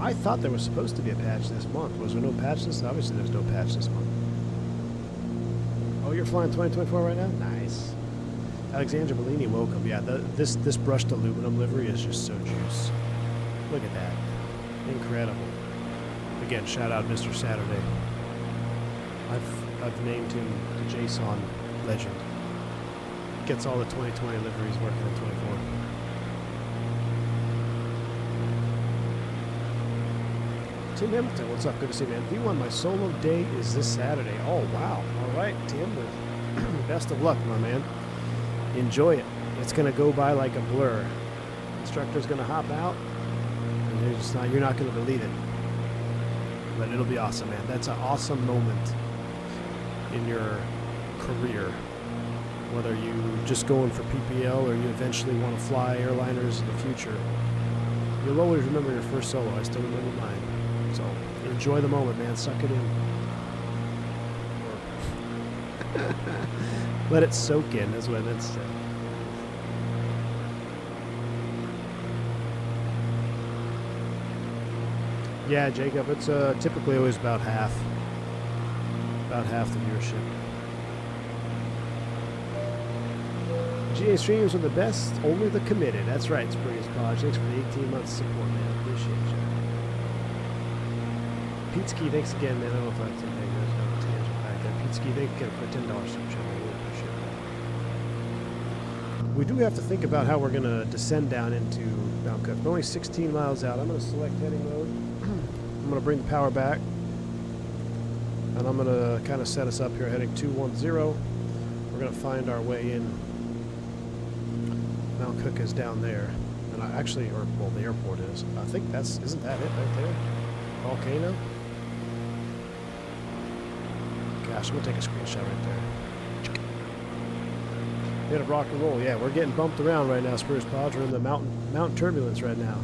S1: I thought there was supposed to be a patch this month. Was there no patch this? Obviously, there's no patch this month. Oh, you're flying 2024 right now? Nice. Alexandra Bellini, welcome. Yeah, this brushed aluminum livery is just so juice. Look at that. Incredible. Again, shout out Mr. Saturday. I've named him the JSON legend. Gets all the 2020 liveries working in 24. Tim Hamilton, what's up? Good to see you, man. V1, my solo day is this Saturday. Oh, wow. All right, Tim. Best of luck, my man. Enjoy it. It's going to go by like a blur. Instructor's going to hop out, and you're not going to believe it. But it'll be awesome, man. That's an awesome moment in your career. Whether you just going for PPL or you eventually want to fly airliners in the future, you'll always remember your first solo. I still remember mine. So enjoy the moment, man. Suck it in. Let it soak in, is what I meant to say. Yeah, Jacob, it's typically always about half the viewership. GA streams are the best, only the committed. That's right, Spurious Projects, for the 18 months support, man. Appreciate you. Pizky, thanks again, man. I don't know if I can take that tangent back there. Pizky, thank you for a $10 sub channel. I really appreciate that. We do have to think about how we're going to descend down into Mount Cook. We're only 16 miles out. I'm going to select heading mode. I'm going to bring the power back. And I'm going to kind of set us up here heading 210. We're going to find our way in Mount Cook is down there. And I actually, or, well, the airport is. I think isn't that it right there? Volcano? Gosh, I'm going to take a screenshot right there. Bit of rock and roll. Yeah, we're getting bumped around right now, Spruce Pods. We're in the mountain turbulence right now.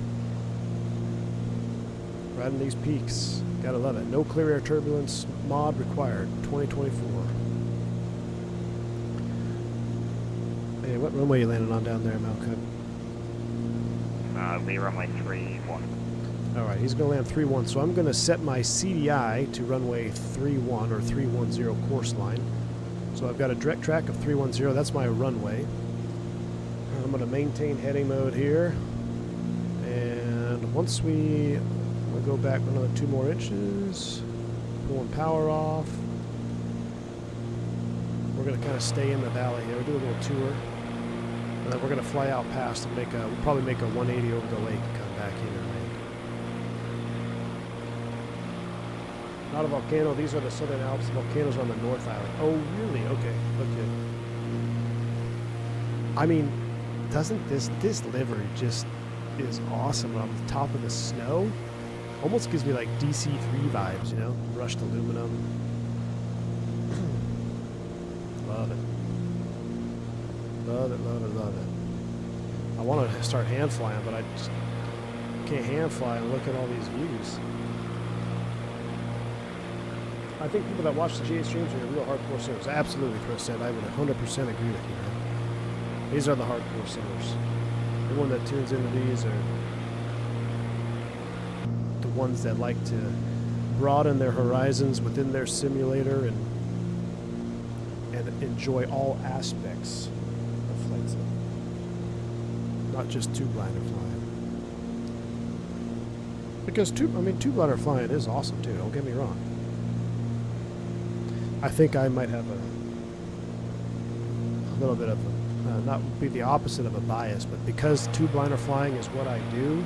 S1: Riding these peaks. Gotta love it. No clear air turbulence mod required. 2024. Hey, what runway you landing on down there, Mount Cook?
S4: The runway 31.
S1: Alright, he's going to land 31, so I'm going to set my CDI to runway 31 or 310 course line. So I've got a direct track of 310, that's my runway. I'm going to maintain heading mode here. And once we'll go back another 2 more inches, pulling power off. We're going to kind of stay in the valley here, we'll do a little tour. And then we're going to fly out past and we'll probably make a 180 over the lake and come back in and land. Not a volcano, these are the Southern Alps. The volcanoes are on the North Island. Oh, really? Okay, okay. I mean, doesn't this livery just is awesome on the top of the snow? Almost gives me like DC-3 vibes, you know? Brushed aluminum. Love it. Love it, love it, love it. I want to start hand flying, but I just can't hand fly and look at all these views. I think people that watch the GA streams are real hardcore simmers. Absolutely, Chris said. I would 100% agree with you, man. These are the hardcore simmers. Everyone that tunes into these are the ones that like to broaden their horizons within their simulator and enjoy all aspects of flight sim. Not just two-blinder flying. Because two-blinder flying is awesome too, don't get me wrong. I think I might have a little bit of not be the opposite of a bias, but because two-blinder flying is what I do,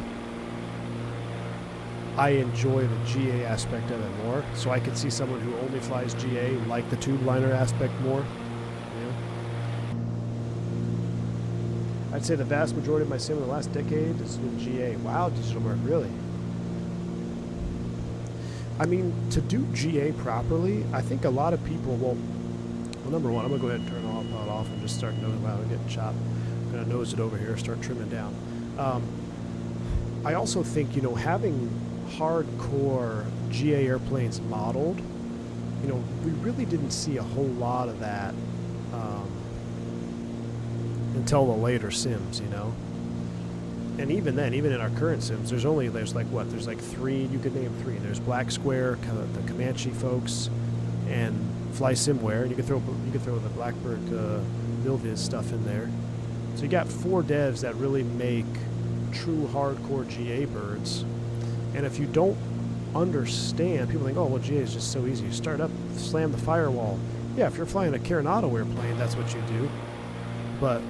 S1: I enjoy the GA aspect of it more. So I could see someone who only flies GA like the two-blinder aspect more. You know? I'd say the vast majority of my sim in the last decade has been GA. Wow, digital mark, really? I mean, to do GA properly, I think a lot of people won't. Well, number one, I'm going to go ahead and turn autopilot off and just start nosing. Wow, we're getting chopped. I'm going to nose it over here, start trimming down. I also think, you know, having hardcore GA airplanes modeled, you know, we really didn't see a whole lot of that until the later sims, you know. And even then, even in our current sims, there's like 3, you could name 3. There's Black Square, the Comanche folks, and Fly Simware, and you could throw the Blackbird Milviz stuff in there. So you got 4 devs that really make true hardcore GA birds. And if you don't understand, people think, oh, well, GA is just so easy. You start up, slam the firewall. Yeah, if you're flying a Carenado airplane, that's what you do. But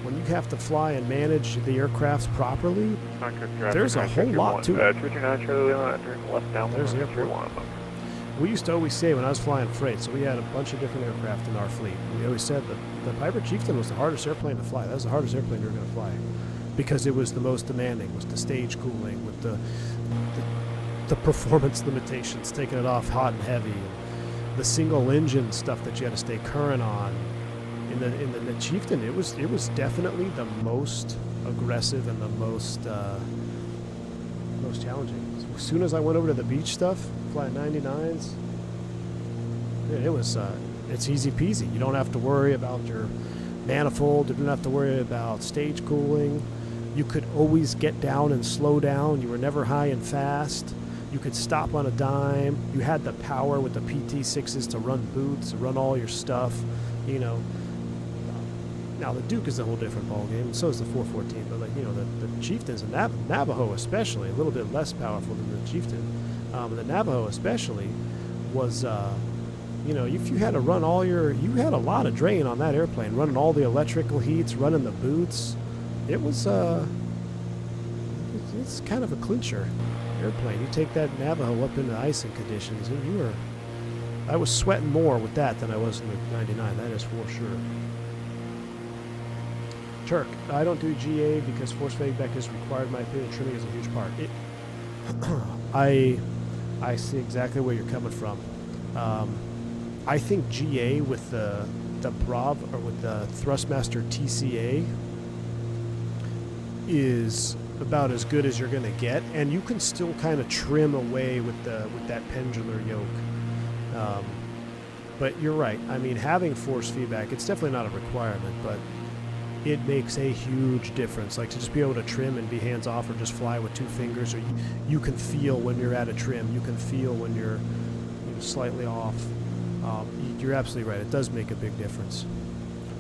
S1: when you have to fly and manage the aircrafts properly, there's a whole lot to it. There's the airport. We used to always say when I was flying freight, so we had a bunch of different aircraft in our fleet. We always said that the Piper Chieftain was the hardest airplane to fly. That was the hardest airplane you were going to fly because it was the most demanding, was the stage cooling with the performance limitations, taking it off hot and heavy, and the single engine stuff that you had to stay current on. In the Chieftain, it was definitely the most aggressive and the most challenging. As soon as I went over to the beach stuff, flying 99s, it's easy peasy. You don't have to worry about your manifold. You don't have to worry about stage cooling. You could always get down and slow down. You were never high and fast. You could stop on a dime. You had the power with the PT6s to run boots, to run all your stuff, you know. Now the Duke is a whole different ballgame, and so is the 414. But like, you know, the Chieftains and Navajo especially, a little bit less powerful than the Chieftain. The Navajo especially was, you know, if you had to run you had a lot of drain on that airplane, running all the electrical heats, running the boots. It was, it's kind of a clincher airplane. You take that Navajo up into icing conditions, and I was sweating more with that than I was in the 99. That is for sure. Turk, I don't do GA because force feedback is required. In my opinion, trimming is a huge part. I see exactly where you're coming from. I think GA with the Brav or with the Thrustmaster TCA is about as good as you're going to get, and you can still kind of trim away with that pendular yoke. But you're right. I mean, having force feedback, it's definitely not a requirement, but it makes a huge difference. Like to just be able to trim and be hands off, or just fly with 2 fingers, or you can feel when you're at a trim. You can feel when you're slightly off. You're absolutely right. It does make a big difference.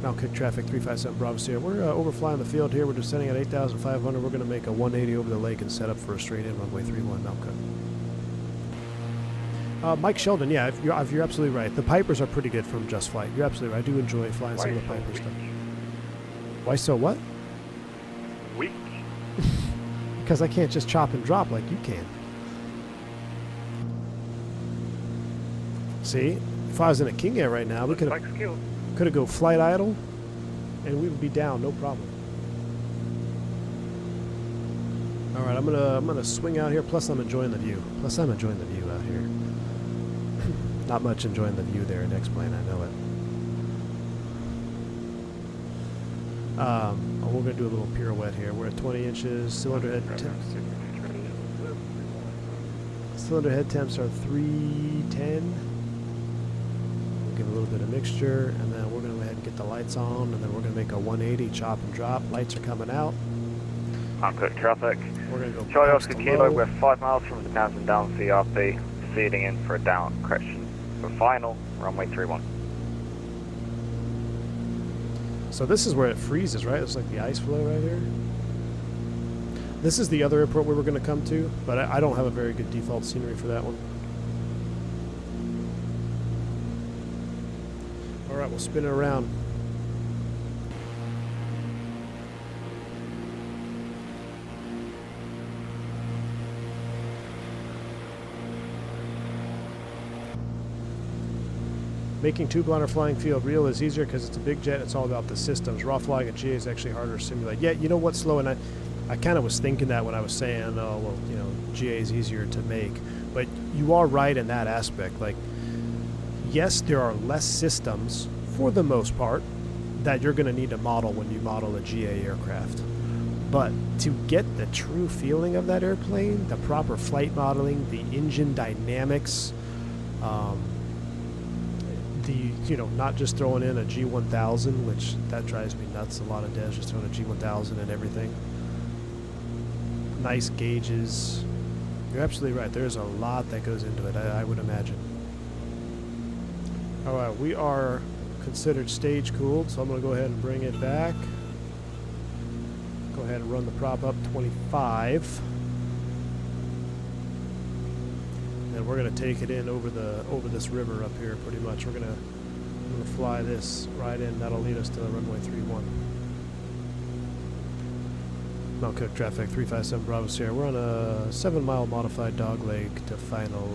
S1: Mount Cook traffic 357 Bravo Sierra. We're overflying the field here. We're descending at 8,500. We're going to make a 180 over the lake and set up for a straight in runway 31 Mount Cook. Mike Sheldon, yeah, if you're absolutely right. The Pipers are pretty good from Just Flight. You're absolutely right. I do enjoy flying some of the Piper stuff. Why so what?
S2: Weak.
S1: Because I can't just chop and drop like you can. See, if I was in a King Air right now, we could have go flight idle, and we would be down, no problem. All right, I'm gonna swing out here. Plus, I'm enjoying the view. Out here. Not much enjoying the view there in X-Plane. I know it. We're gonna do a little pirouette here. We're at 20 inches. Cylinder head temps are 310. Give a little bit of mixture, and then we're going to go ahead and get the lights on, and then we're going to make a 180 chop and drop. Lights are coming out.
S4: Mount Cook traffic.
S1: We're going to go
S4: Charlie
S1: post
S4: Oscar
S1: to
S4: Kilo,
S1: low.
S4: we're 5 miles from the Townsend down CRP, feeding in for a down correction. For final, runway 31.
S1: So this is where it freezes, right? It's like the ice flow right here. This is the other airport we were going to come to, but I don't have a very good default scenery for that one. All right, we'll spin it around. Making tube liner flying field real is easier because it's a big jet. It's all about the systems. Raw flying at GA is actually harder to simulate. Yeah, you know what's slow, and I kind of was thinking that when I was saying, oh, well, GA is easier to make. But you are right in that aspect. Like, yes, there are less systems, for the most part, that you're going to need to model when you model a GA aircraft. But to get the true feeling of that airplane, the proper flight modeling, the engine dynamics, not just throwing in a G1000, which that drives me nuts. A lot of devs just throwing a G1000 and everything. Nice gauges. You're absolutely right. There's a lot that goes into it, I would imagine. All right, we are considered stage cooled, so I'm going to go ahead and bring it back. Go ahead and run the prop up 25. And we're going to take it in over this river up here pretty much. We're going to fly this right in. That'll lead us to the runway 31. Mount Cook traffic 357 Bravo Sierra. We're on a 7-mile modified dogleg to final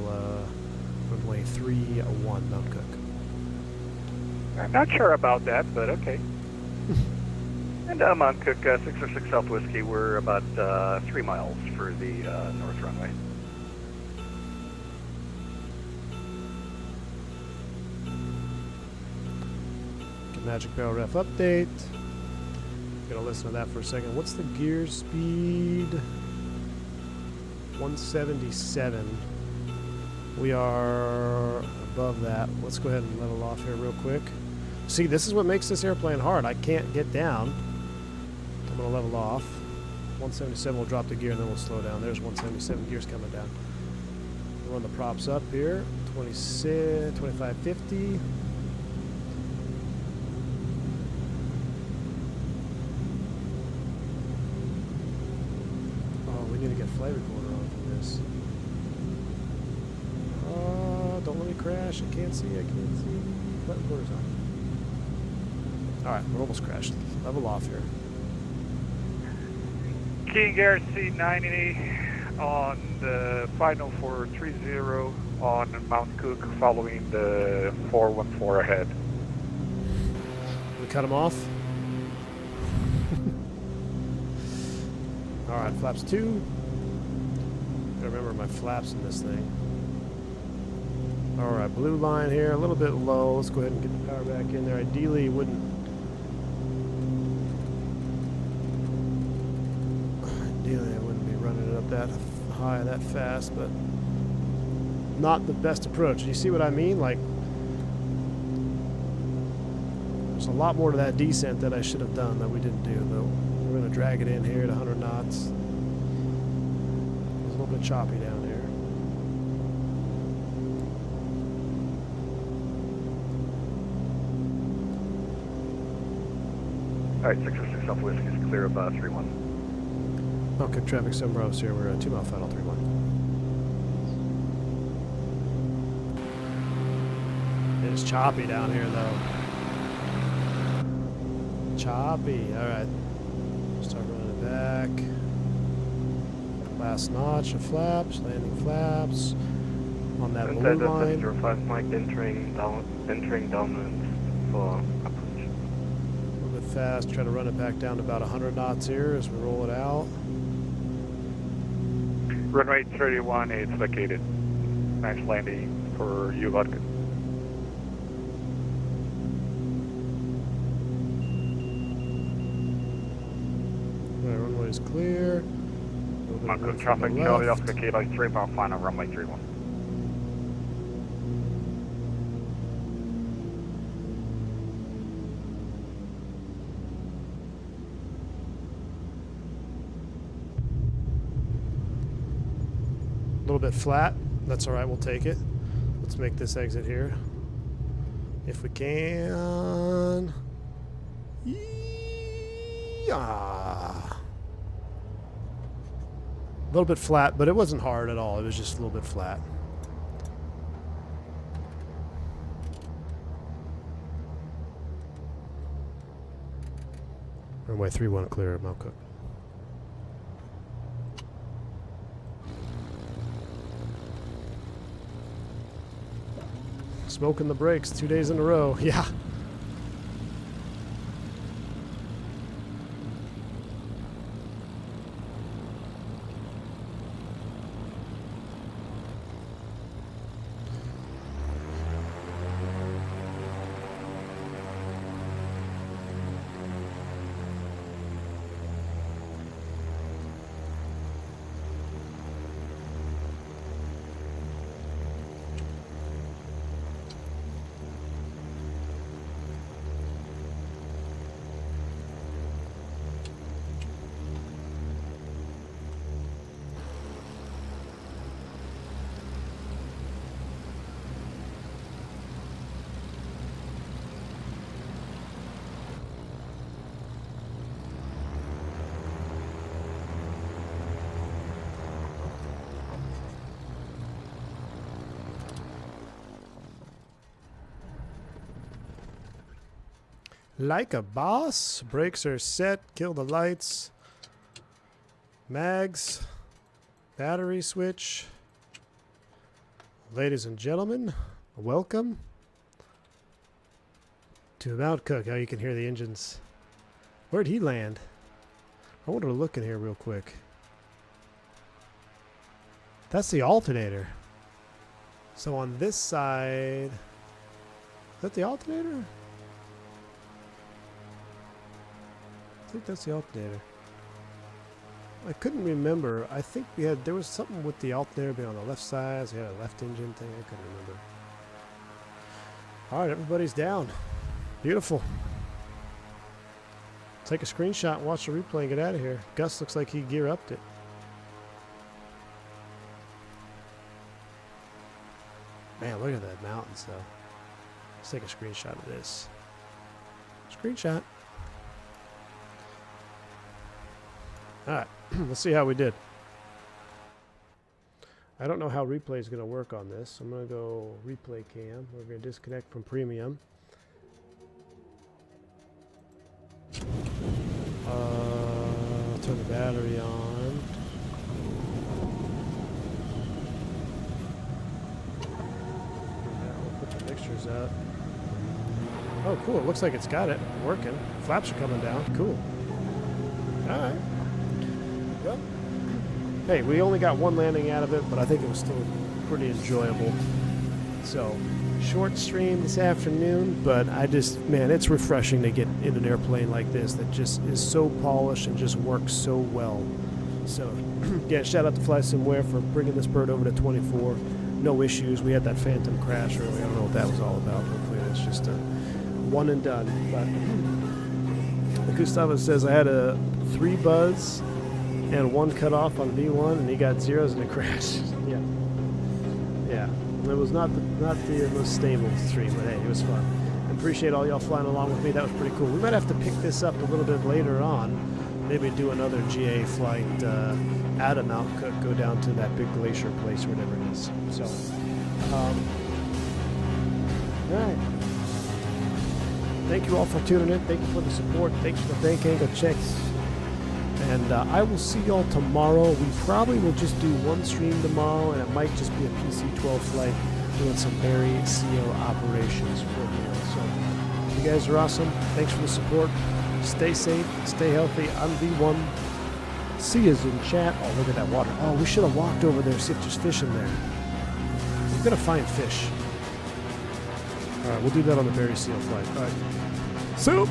S1: runway 31 Mount Cook.
S5: I'm not sure about that, but okay. And Mount Cook 606 South Whiskey, we're about 3 miles for the north runway.
S1: Magic Barrel Ref update. Gonna listen to that for a second. What's the gear speed? 177. We are above that. Let's go ahead and level off here real quick. See, this is what makes this airplane hard. I can't get down. I'm gonna level off. 177 will drop the gear and then we'll slow down. There's 177 gears coming down. We'll run the props up here. 26, 2550. Need to get flight recorder on for this. Don't let me crash. I can't see. Flight recorder's on. Alright, we're almost crashed. Level off here.
S2: King Air C90 on the final for 30 on Mount Cook, following the 414 ahead.
S1: We cut him off. Alright, flaps 2. Gotta remember my flaps in this thing. Alright, blue line here, a little bit low. Let's go ahead and get the power back in there. Ideally, it wouldn't. Ideally, I wouldn't be running it up that high, that fast, but not the best approach. You see what I mean? Like, there's a lot more to that descent that I should have done that we didn't do, but we're going to drag it in here at 100 knots. It's a little bit choppy down here.
S5: Alright, 606 Alpha Whiskey is clear of 3-1.
S1: Okay, traffic 7 Bros here. We're at 2 mile final 3-1. It is choppy down here, though. Choppy. Alright. Start running it back. Last notch of flaps, landing flaps. On that blue line.
S3: 05 Mike entering dominance for approach.
S1: A little bit fast. Try to run it back down to about 100 knots here as we roll it out.
S2: Runway 31, it's vacated. Nice landing for you, Ludka.
S1: Runway's clear.
S4: Good traffic, Charlie Oscar Kilo, 3 mile final, runway 31.
S1: A little bit flat. That's all right. We'll take it. Let's make this exit here if we can. Yeah. A little bit flat, but it wasn't hard at all. It was just a little bit flat. Runway 31 clear, Mount Cook. Smoking the brakes 2 days in a row. Yeah. Like a boss. Brakes are set. Kill the lights. Mags. Battery switch. Ladies and gentlemen, welcome to Mount Cook. How you can hear the engines. Where'd he land? I want to look in here real quick. That's the alternator. So on this side, is that the alternator? I think that's the alternator. I couldn't remember. I think there was something with the alternator being on the left side. So we had a left engine thing. I couldn't remember. All right, everybody's down. Beautiful. Take a screenshot and watch the replay and get out of here. Gus looks like he gear upped it. Man, look at that mountains though. Let's take a screenshot of this. Screenshot. Alright, let's see how we did. I don't know how replay is going to work on this. I'm going to go replay cam. We're going to disconnect from premium. Turn the battery on. We'll put the mixtures up. Oh, cool. It looks like it's got it working. Flaps are coming down. Cool. Alright. Well, hey, we only got one landing out of it, but I think it was still pretty enjoyable. So, short stream this afternoon, but man, it's refreshing to get in an airplane like this that just is so polished and just works so well. So, again, shout out to FlySimware for bringing this bird over to 24. No issues. We had that phantom crash earlier. I don't know what that was all about. Hopefully it's just a one and done. But Gustavo says I had a 3 buzz and 1 cut off on V1, and he got zeros and it crashed. Yeah. Yeah. It was not the most stable stream, but hey, it was fun. I appreciate all y'all flying along with me. That was pretty cool. We might have to pick this up a little bit later on. Maybe do another GA flight out of Mount Cook, go down to that big glacier place, whatever it is. So, all right. Thank you all for tuning in. Thank you for the support. Thanks for the bank angle checks. And I will see y'all tomorrow. We probably will just do one stream tomorrow, and it might just be a PC-12 flight doing some very CO operations for you. So, you guys are awesome. Thanks for the support. Stay safe. Stay healthy. I'm V1. See you in chat. Oh, look at that water. Oh, we should have walked over there, see if there's fish in there. We're going to find fish. All right, we'll do that on the Berry Seal flight. All right. Soup!